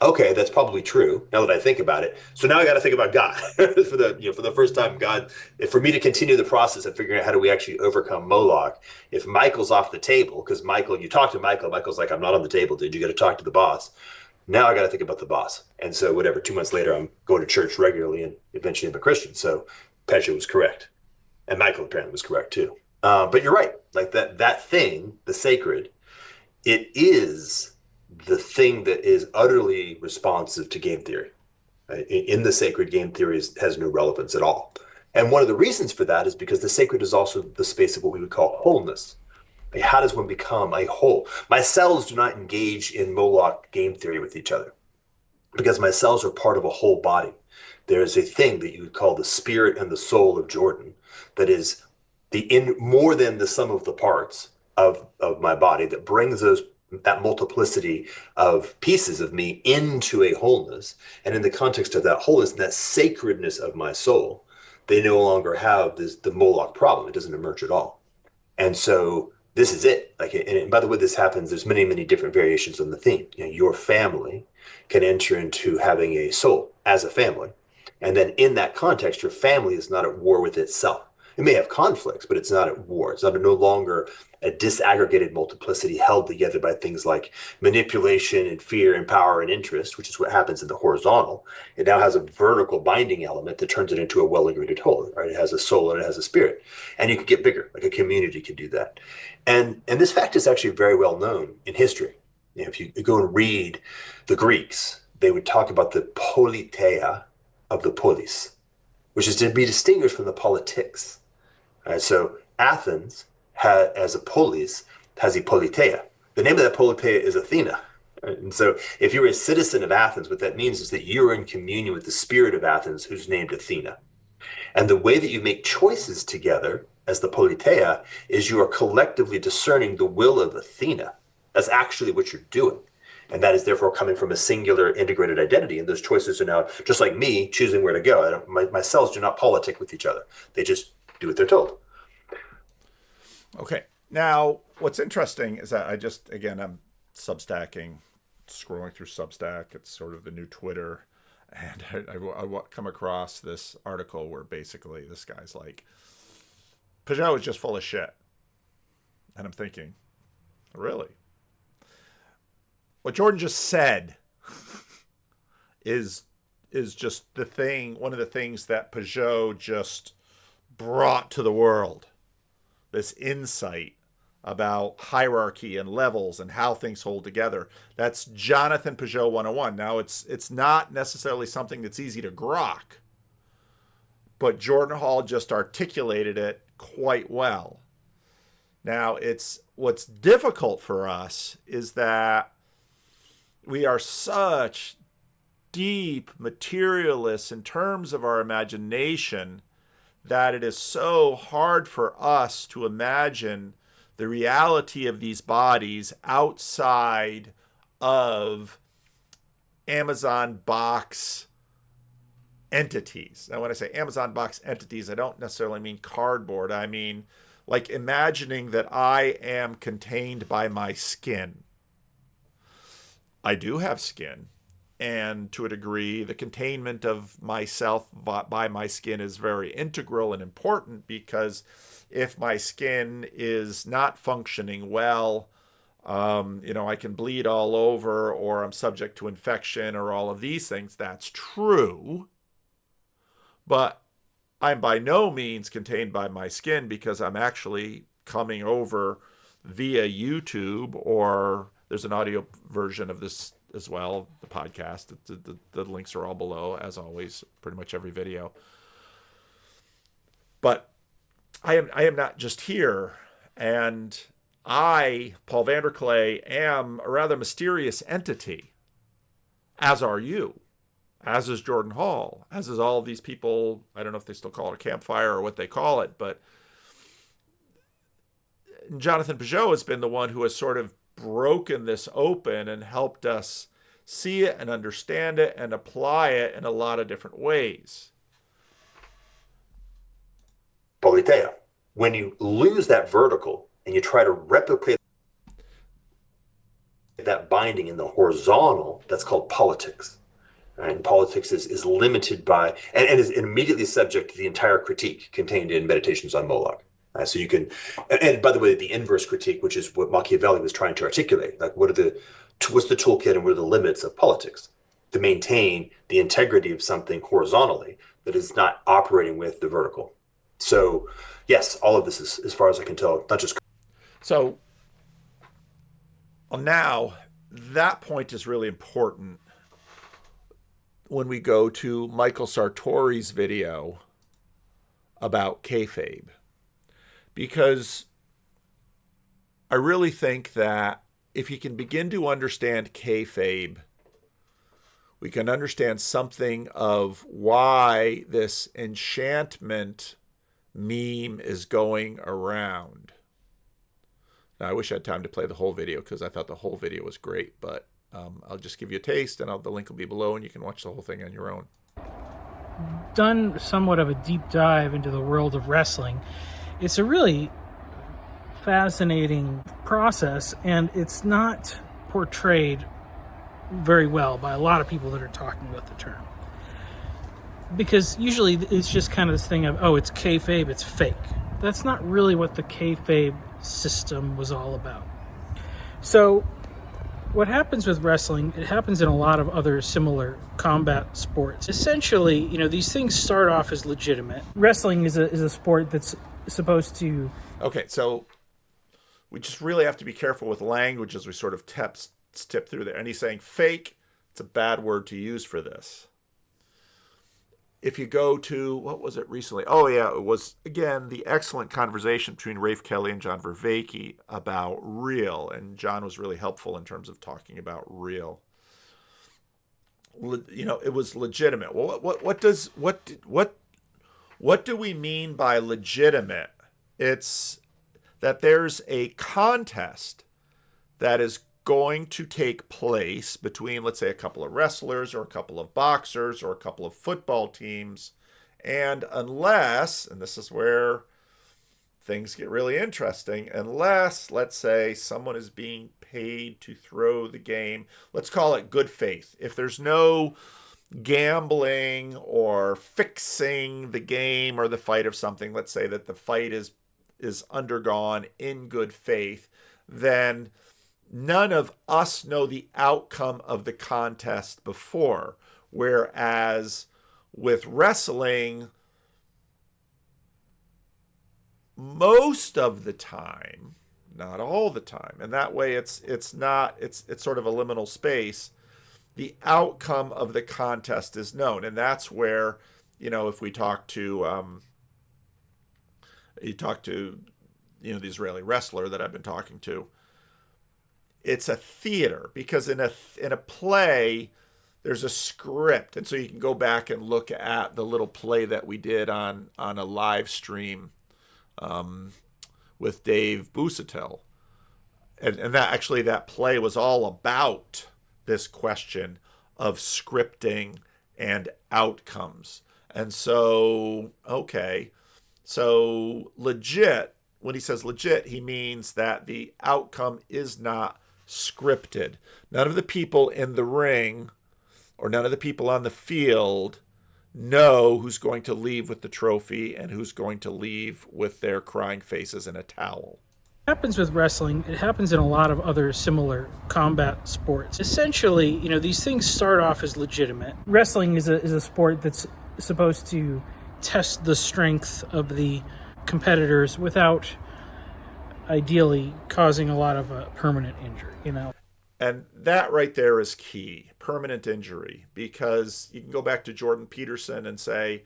Okay, that's probably true now that I think about it. So now I got to think about God for the first time. God, for me to continue the process of figuring out how do we actually overcome Moloch, if Michael's off the table, because Michael, you talk to Michael, Michael's like, I'm not on the table, dude. You got to talk to the boss. Now I got to think about the boss. And so whatever, 2 months later, I'm going to church regularly and eventually I'm a Christian. So Pesha was correct, and Michael apparently was correct too. But you're right, like that thing, the sacred, it is the thing that is utterly responsive to game theory. In the sacred, game theory has no relevance at all. And one of the reasons for that is because the sacred is also the space of what we would call wholeness. Like, how does one become a whole? My cells do not engage in Moloch game theory with each other because my cells are part of a whole body. There is a thing that you would call the spirit and the soul of Jordan that is more than the sum of the parts of my body, that brings those that multiplicity of pieces of me into a wholeness. And in the context of that wholeness, that sacredness of my soul, they no longer have the molok problem. It doesn't emerge at all. And so this is it. Like, and by the way, this happens. There's many, many different variations on the theme. Your family can enter into having a soul as a family, and then in that context, your family is not at war with itself. It may have conflicts, but it's not at war. It's not no longer a disaggregated multiplicity held together by things like manipulation and fear and power and interest, which is what happens in the horizontal. It now has a vertical binding element that turns it into a well-integrated whole. Right? It has a soul and it has a spirit, and you can get bigger. Like a community can do that, and this fact is actually very well known in history. If you go and read the Greeks, they would talk about the politeia of the polis, which is to be distinguished from the politics. Right? So Athens as a polis has a politeia. The name of that politeia is Athena. Right? And so if you're a citizen of Athens, what that means is that you're in communion with the spirit of Athens, who's named Athena. And the way that you make choices together as the politeia is you are collectively discerning the will of Athena. That's actually what you're doing. And that is therefore coming from a singular integrated identity. And those choices are now, just like me, choosing where to go. My cells do not politic with each other. They just do what they're told. Okay. Now, what's interesting is that I'm Substacking, scrolling through Substack. It's sort of the new Twitter. And I come across this article where basically this guy's like, Peugeot is just full of shit. And I'm thinking, really? What Jordan just said is just one of the things that Peugeot just brought to the world. This insight about hierarchy and levels and how things hold together. That's Jonathan Peugeot 101. Now, it's not necessarily something that's easy to grok, but Jordan Hall just articulated it quite well. Now, what's difficult for us is that we are such deep materialists in terms of our imagination that it is so hard for us to imagine the reality of these bodies outside of Amazon box entities. Now, when I say Amazon box entities, I don't necessarily mean cardboard. I mean, like imagining that I am contained by my skin. I do have skin. And to a degree, the containment of myself by my skin is very integral and important, because if my skin is not functioning well, I can bleed all over, or I'm subject to infection, or all of these things. That's true. But I'm by no means contained by my skin, because I'm actually coming over via YouTube, or there's an audio version of this as well, the podcast. The links are all below, as always, pretty much every video. But I am not just here, and I, Paul Vanderklay, am a rather mysterious entity, as are you, as is Jordan Hall, as is all of these people. I don't know if they still call it a campfire or what they call it, but Jonathan Peugeot has been the one who has sort of broken this open and helped us see it and understand it and apply it in a lot of different ways. Politeia. When you lose that vertical and you try to replicate that binding in the horizontal, that's called politics. Right? And politics is limited by, and is immediately subject to the entire critique contained in Meditations on Moloch. So you can, and by the way, the inverse critique, which is what Machiavelli was trying to articulate, like what's the toolkit and what are the limits of politics to maintain the integrity of something horizontally that is not operating with the vertical. So yes, all of this is, as far as I can tell, not just. So now that point is really important when we go to Michael Sartori's video about Kayfabe. Because I really think that if you can begin to understand Kayfabe, we can understand something of why this enchantment meme is going around. Now, I wish I had time to play the whole video because I thought the whole video was great, but I'll just give you a taste, and the link will be below, and you can watch the whole thing on your own. Done somewhat of a deep dive into the world of wrestling. It's a really fascinating process, and it's not portrayed very well by a lot of people that are talking about the term. Because usually it's just kind of this thing of, oh, it's kayfabe, it's fake. That's not really what the kayfabe system was all about. So what happens with wrestling, it happens in a lot of other similar combat sports. Essentially, these things start off as legitimate. Wrestling is a sport that's supposed to... Okay, so we just really have to be careful with language as we sort of tip through there. And he's saying fake, it's a bad word to use for this. If you go to, what was it recently? Oh, yeah, it was, again, the excellent conversation between Rafe Kelly and John Vervaeke about real. And John was really helpful in terms of talking about real. It was legitimate. Well, what do we mean by legitimate? It's that there's a contest that is going to take place between, let's say, a couple of wrestlers or a couple of boxers or a couple of football teams. And unless, and this is where things get really interesting, unless, let's say, someone is being paid to throw the game, let's call it good faith. If there's no gambling or fixing the game or the fight of something, let's say that the fight is undergone in good faith, then none of us know the outcome of the contest before. Whereas with wrestling, most of the time, not all the time, and that way it's sort of a liminal space, the outcome of the contest is known. And that's where, if we talk to the Israeli wrestler that I've been talking to, it's a theater, because in a play there's a script, and so you can go back and look at the little play that we did on a live stream with Dave Busatel, and that play was all about this question of scripting and outcomes. And so, okay, so legit, when he says legit, he means that the outcome is not scripted. None of the people in the ring or none of the people on the field know who's going to leave with the trophy and who's going to leave with their crying faces and a towel. Happens with wrestling, it happens in a lot of other similar combat sports. Essentially, these things start off as legitimate. Wrestling is a sport that's supposed to test the strength of the competitors without ideally causing a lot of permanent injury, And that right there is key, permanent injury, because you can go back to Jordan Peterson and say,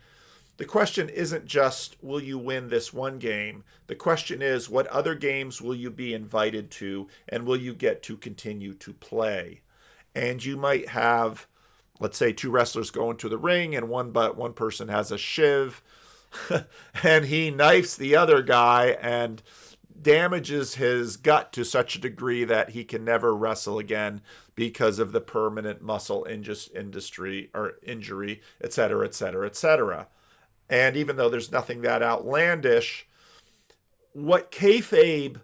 the question isn't just, will you win this one game? The question is, what other games will you be invited to, and will you get to continue to play? And you might have, let's say, two wrestlers go into the ring, and one person has a shiv, and he knifes the other guy and damages his gut to such a degree that he can never wrestle again because of the permanent muscle industry or injury, et cetera, et cetera, et cetera. And even though there's nothing that outlandish, what kayfabe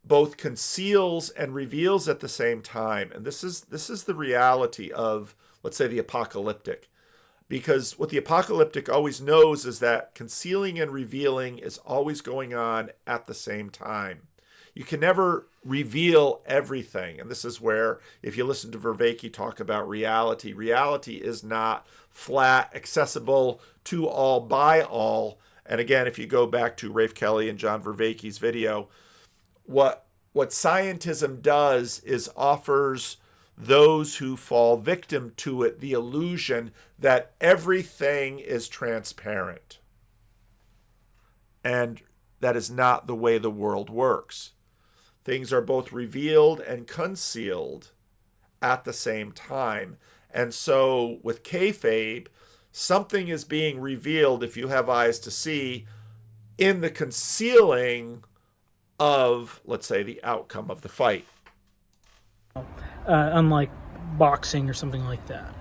both conceals and reveals at the same time, and this is the reality of, let's say, the apocalyptic. Because what the apocalyptic always knows is that concealing and revealing is always going on at the same time. You can never reveal everything. And this is where, if you listen to Vervaeke talk about reality, reality is not flat, accessible to all, by all. And again, if you go back to Rafe Kelly and John Vervaeke's video, what scientism does is offers those who fall victim to it the illusion that everything is transparent. And that is not the way the world works. Things are both revealed and concealed at the same time. And so with kayfabe, something is being revealed, if you have eyes to see, in the concealing of, let's say, the outcome of the fight. Unlike boxing or something like that.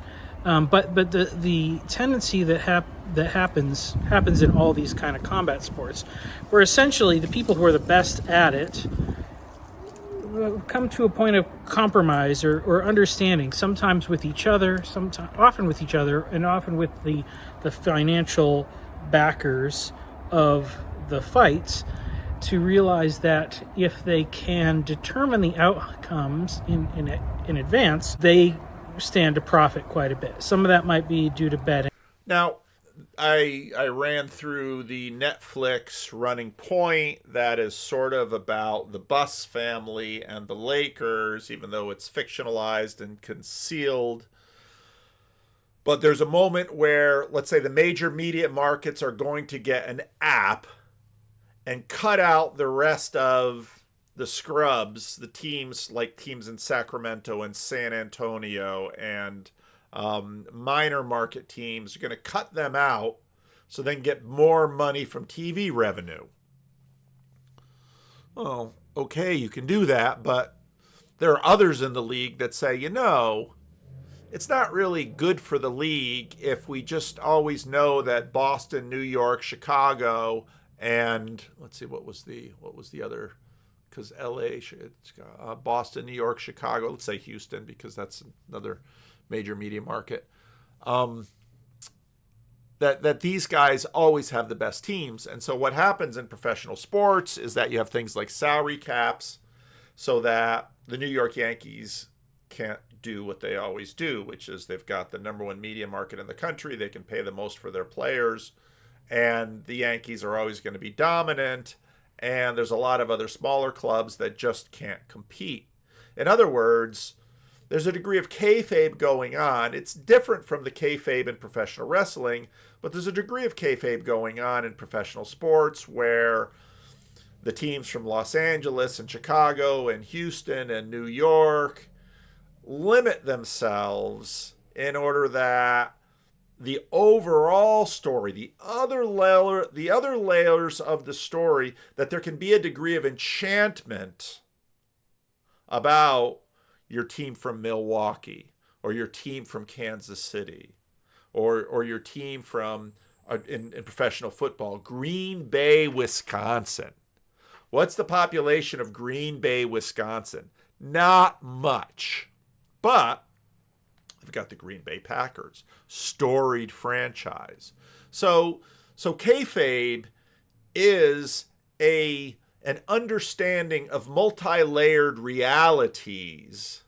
But the tendency that happens in all these kind of combat sports, where essentially the people who are the best at it come to a point of compromise or understanding, sometimes with each other, often with each other, and often with the financial backers of the fights, to realize that if they can determine the outcomes in advance, they stand to profit quite a bit. Some of that might be due to betting. Now, I ran through the Netflix Running Point that is sort of about the Buss family and the Lakers, even though it's fictionalized and concealed. But there's a moment where, let's say, the major media markets are going to get an app and cut out the rest of the scrubs, the teams like teams in Sacramento and San Antonio and minor market teams are going to cut them out so they can get more money from TV revenue. Well, okay, you can do that, but there are others in the league that say, it's not really good for the league if we just always know that Boston, New York, Chicago, and let's see, what was the other? Because LA, Boston, New York, Chicago. Let's say Houston because that's another major media market. That these guys always have the best teams, and so what happens in professional sports is that you have things like salary caps, so that the New York Yankees can't do what they always do, which is they've got the number one media market in the country. They can pay the most for their players. And the Yankees are always going to be dominant, and there's a lot of other smaller clubs that just can't compete. In other words, there's a degree of kayfabe going on. It's different from the kayfabe in professional wrestling, but there's a degree of kayfabe going on in professional sports where the teams from Los Angeles and Chicago and Houston and New York limit themselves in order that the overall story, the other layers of the story, that there can be a degree of enchantment about your team from Milwaukee or your team from Kansas City or your team from, in professional football, Green Bay, Wisconsin. What's the population of Green Bay, Wisconsin? Not much. But they've got the Green Bay Packers, storied franchise. So kayfabe is an understanding of multi-layered realities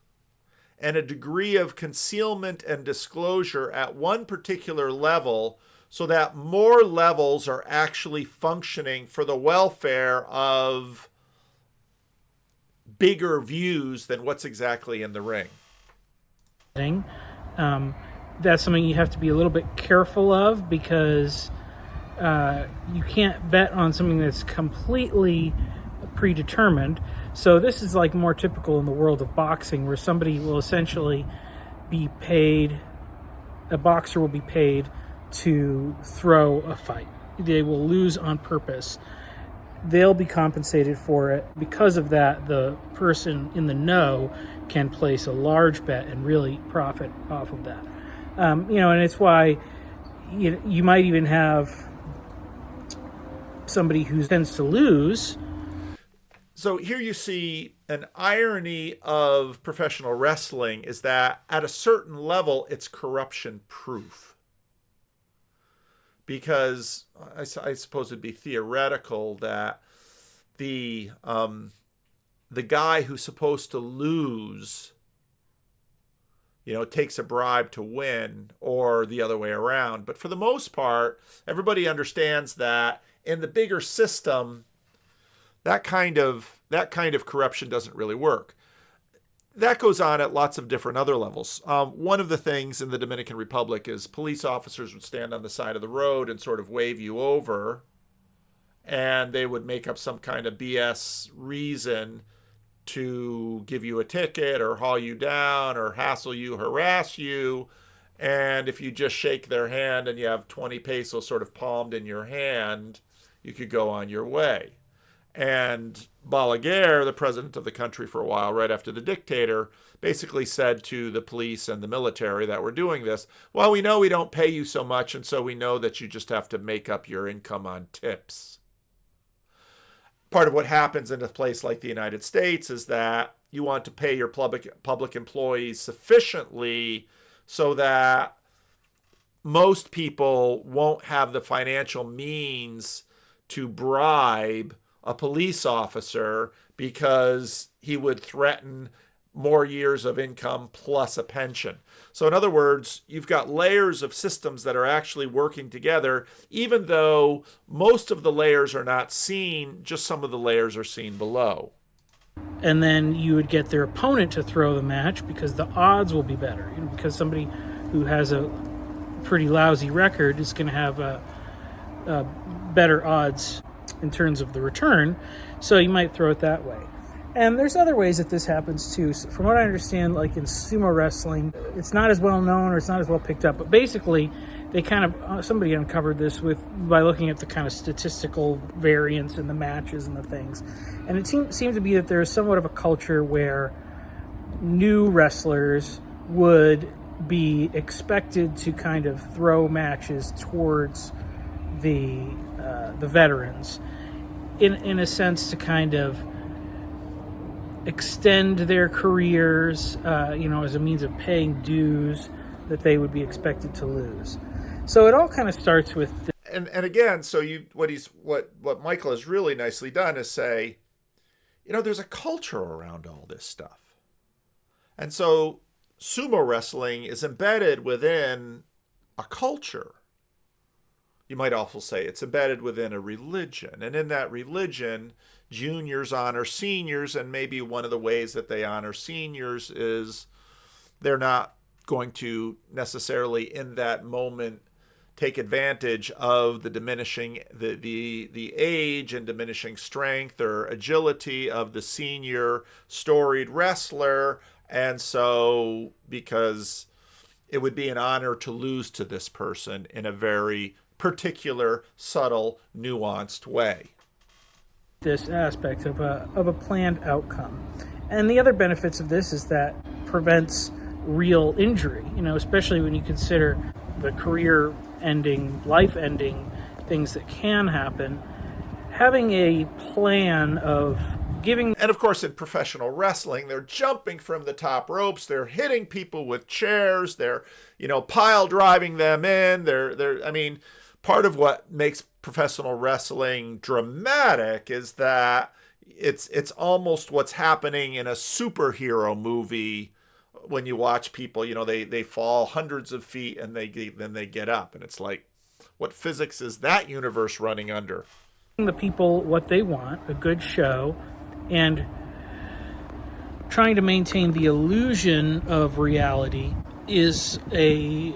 and a degree of concealment and disclosure at one particular level so that more levels are actually functioning for the welfare of bigger views than what's exactly in the ring. That's something you have to be a little bit careful of because you can't bet on something that's completely predetermined. So this is like more typical in the world of boxing, where somebody will essentially be paid, a boxer will be paid to throw a fight. They will lose on purpose. They'll be compensated for it. Because of that, the person in the know can place a large bet and really profit off of that. And it's why you might even have somebody who tends to lose. So here you see an irony of professional wrestling is that at a certain level, it's corruption proof. Because I suppose it'd be theoretical that the guy who's supposed to lose, takes a bribe to win, or the other way around. But for the most part, everybody understands that in the bigger system, that kind of corruption doesn't really work. That goes on at lots of different other levels. One of the things in the Dominican Republic is police officers would stand on the side of the road and sort of wave you over, and they would make up some kind of BS reason to give you a ticket or haul you down or hassle you, harass you. And if you just shake their hand and you have 20 pesos sort of palmed in your hand, you could go on your way. And Balaguer, the president of the country for a while, right after the dictator, basically said to the police and the military that were doing this, well, we know we don't pay you so much, and so we know that you just have to make up your income on tips. Part of what happens in a place like the United States is that you want to pay your public employees sufficiently so that most people won't have the financial means to bribe a police officer because he would threaten more years of income plus a pension. So in other words, you've got layers of systems that are actually working together, even though most of the layers are not seen, just some of the layers are seen below. And then you would get their opponent to throw the match because the odds will be better. Because somebody who has a pretty lousy record is going to have a better odds in terms of the return. So you might throw it that way. And there's other ways that this happens too. So from what I understand, like in sumo wrestling, it's not as well known or it's not as well picked up. But basically, they kind of somebody uncovered this by looking at the kind of statistical variance in the matches and the things. And it seemed to be that there's somewhat of a culture where new wrestlers would be expected to kind of throw matches towards the veterans in a sense to kind of extend their careers, as a means of paying dues that they would be expected to lose. So it all kind of starts with, and again, so what Michael has really nicely done is say, there's a culture around all this stuff, and so sumo wrestling is embedded within a culture. You might also say it's embedded within a religion, and in that religion, juniors honor seniors, and maybe one of the ways that they honor seniors is they're not going to necessarily in that moment take advantage of the diminishing the age and diminishing strength or agility of the senior storied wrestler. And so because it would be an honor to lose to this person in a very particular, subtle, nuanced way. This aspect of a planned outcome. And the other benefits of this is that prevents real injury, especially when you consider the career-ending, life-ending things that can happen. Having a plan of giving... And of course, in professional wrestling, they're jumping from the top ropes, they're hitting people with chairs, they're, pile driving them in, part of what makes professional wrestling dramatic is that it's almost what's happening in a superhero movie when you watch people, they fall hundreds of feet and then they get up, and it's like, what physics is that universe running under? The people what they want, a good show, and trying to maintain the illusion of reality is a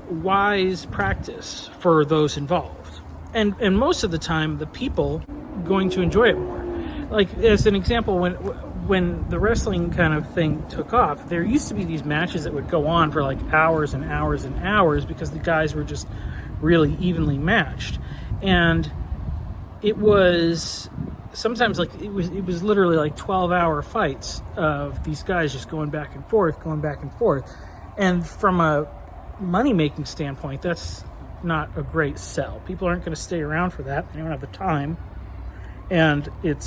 wise practice for those involved. And most of the time, the people going to enjoy it more. Like, as an example, when the wrestling kind of thing took off, there used to be these matches that would go on for like hours and hours and hours because the guys were just really evenly matched. And it was sometimes like it was literally like 12-hour fights of these guys just going back and forth. And from a money-making standpoint, that's not a great sell. People aren't going to stay around for that. They don't have the time, and it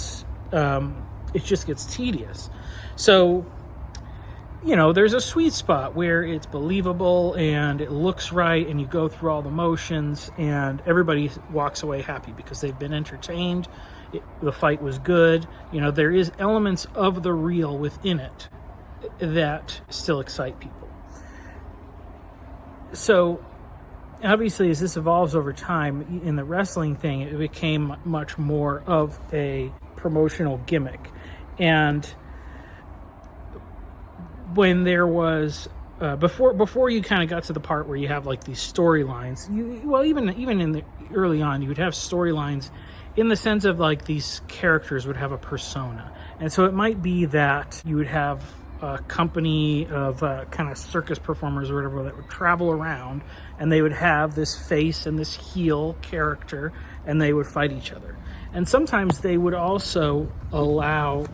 just gets tedious. So, there's a sweet spot where it's believable and it looks right, and you go through all the motions, and everybody walks away happy because they've been entertained. The fight was good. There is elements of the real within it that still excite people. So, obviously, as this evolves over time, in the wrestling thing, it became much more of a promotional gimmick. And when there was, before you kind of got to the part where you have like these storylines, even in the early on, you would have storylines in the sense of like these characters would have a persona. And so it might be that you would have a company of kind of circus performers or whatever that would travel around, and they would have this face and this heel character, and they would fight each other. And sometimes they would also allow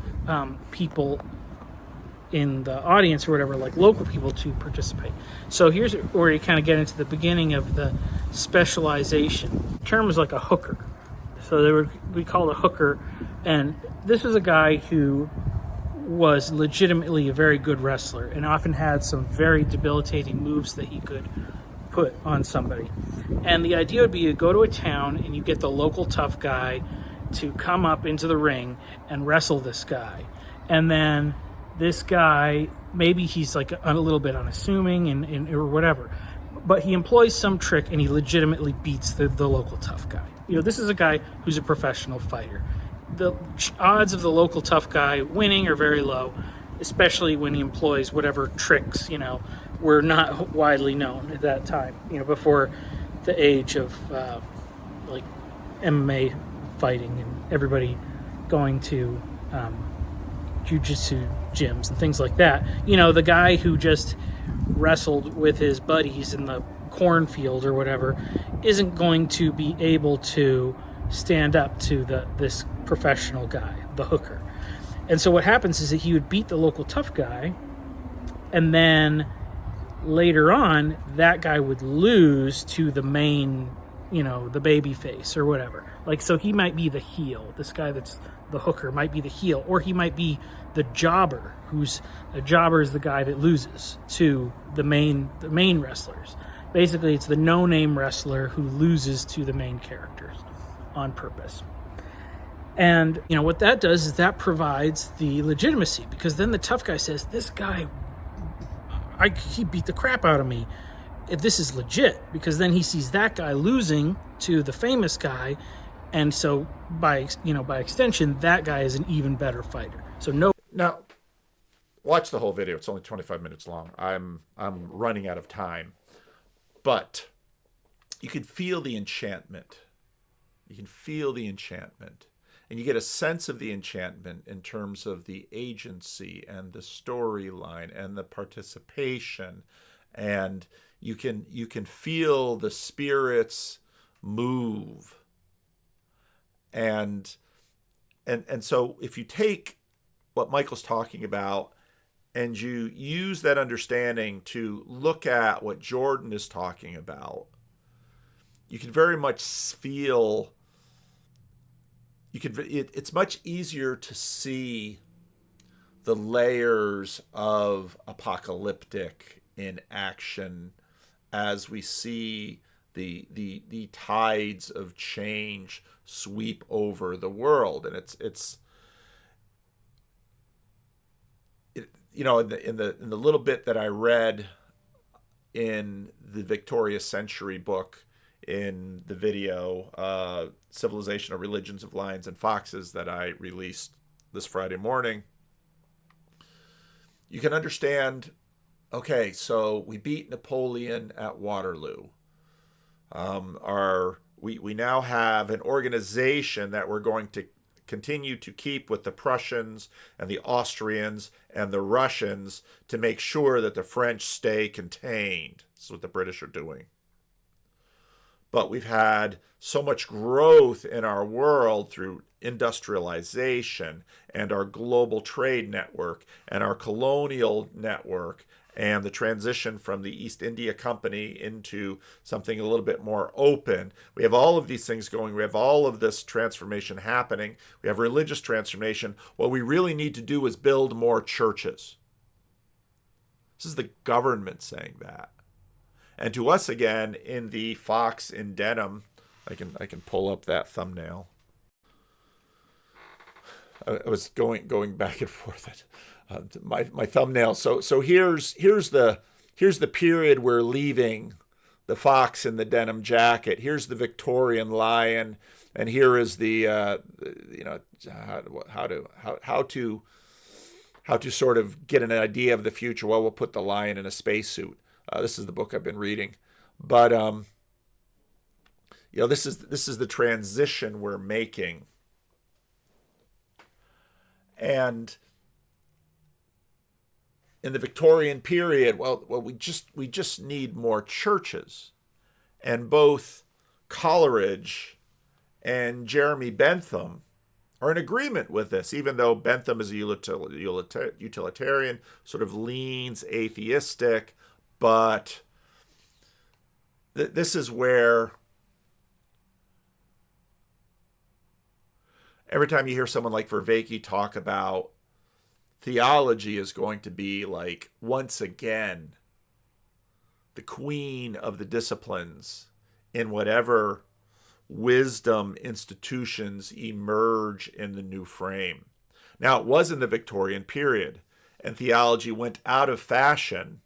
people in the audience or whatever, like local people, to participate. So here's where you kind of get into the beginning of the specialization. The term is like a hooker. So we call it a hooker, and this was a guy who was legitimately a very good wrestler and often had some very debilitating moves that he could put on somebody. And the idea would be you go to a town and you get the local tough guy to come up into the ring and wrestle this guy. And then this guy, maybe he's like a little bit unassuming and or whatever, but he employs some trick and he legitimately beats the local tough guy. You know, this is a guy who's a professional fighter. The odds of the local tough guy winning are very low, especially when he employs whatever tricks, you know, were not widely known at that time, you know, before the age of like MMA fighting and everybody going to jiu-jitsu gyms and things like that. You know, the guy who just wrestled with his buddies in the cornfield or whatever isn't going to be able to stand up to this professional guy, the hooker. And so what happens is that he would beat the local tough guy, and then later on that guy would lose to the main, you know, the baby face or whatever. Like, so he might be the heel. This guy that's the hooker might be the heel, or he might be the jobber, who's a jobber is the guy that loses to the main wrestlers. Basically, it's the no-name wrestler who loses to the main characters on purpose. And, you know, what that does is that provides the legitimacy, because then the tough guy says, this guy, he beat the crap out of me. If this is legit, because then he sees that guy losing to the famous guy, and so by extension, that guy is an even better fighter. So Now, watch the whole video. It's only 25 minutes long. I'm running out of time. But you can feel the enchantment. You can feel the enchantment. And you get a sense of the enchantment in terms of the agency and the storyline and the participation. And you can feel the spirits move. And so if you take what Michael's talking about and you use that understanding to look at what Jordan is talking about, you can very much feel, it's much easier to see the layers of apocalyptic in action as we see the tides of change sweep over the world. And it's you know, in the little bit that I read in the Victorious Century book, in the video Civilization of Religions of Lions and Foxes that I released this Friday morning, you can understand, okay, so we beat Napoleon at Waterloo. We now have an organization that we're going to continue to keep with the Prussians and the Austrians and the Russians to make sure that the French stay contained. That's what the British are doing. But we've had so much growth in our world through industrialization and our global trade network and our colonial network and the transition from the East India Company into something a little bit more open. We have all of these things going. We have all of this transformation happening. We have religious transformation. What we really need to do is build more churches. This is the government saying that. And to us, again, in the Fox in Denim, I can pull up that thumbnail. I was going back and forth. My thumbnail. So here's the period we're leaving. The fox in the denim jacket. Here's the Victorian lion, and here is the how to sort of get an idea of the future. Well, we'll put the lion in a spacesuit. This is the book I've been reading, but this is the transition we're making, and in the Victorian period, well, we just need more churches. And both Coleridge and Jeremy Bentham are in agreement with this, even though Bentham is a utilitarian, sort of leans atheistic. But this is where every time you hear someone like Vervaeke talk about theology is going to be like, once again, the queen of the disciplines in whatever wisdom institutions emerge in the new frame. Now, it was in the Victorian period, and theology went out of fashion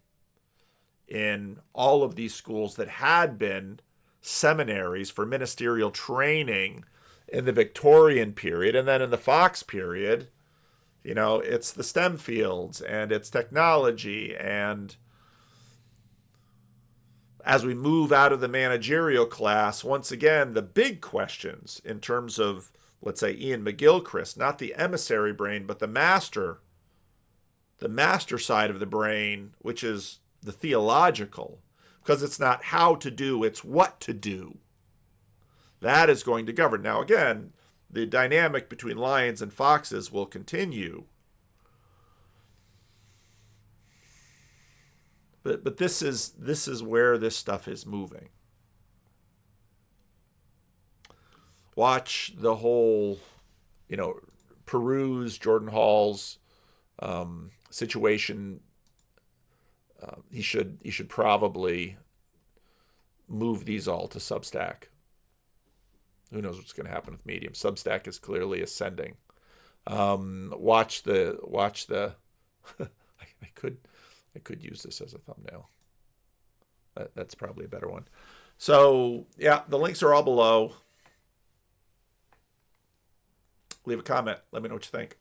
in all of these schools that had been seminaries for ministerial training in the Victorian period. And then in the Fox period, it's the STEM fields and it's technology. And as we move out of the managerial class, once again, the big questions in terms of, let's say, Ian McGilchrist, not the emissary brain, but the master side of the brain, which is the theological, because it's not how to do, it's what to do. That is going to govern. Now, again, the dynamic between lions and foxes will continue. But this is where this stuff is moving. Watch the whole, peruse Jordan Hall's situation. He should probably move these all to Substack. Who knows what's going to happen with Medium? Substack is clearly ascending. Watch the. I could use this as a thumbnail. That's probably a better one. So yeah, the links are all below. Leave a comment. Let me know what you think.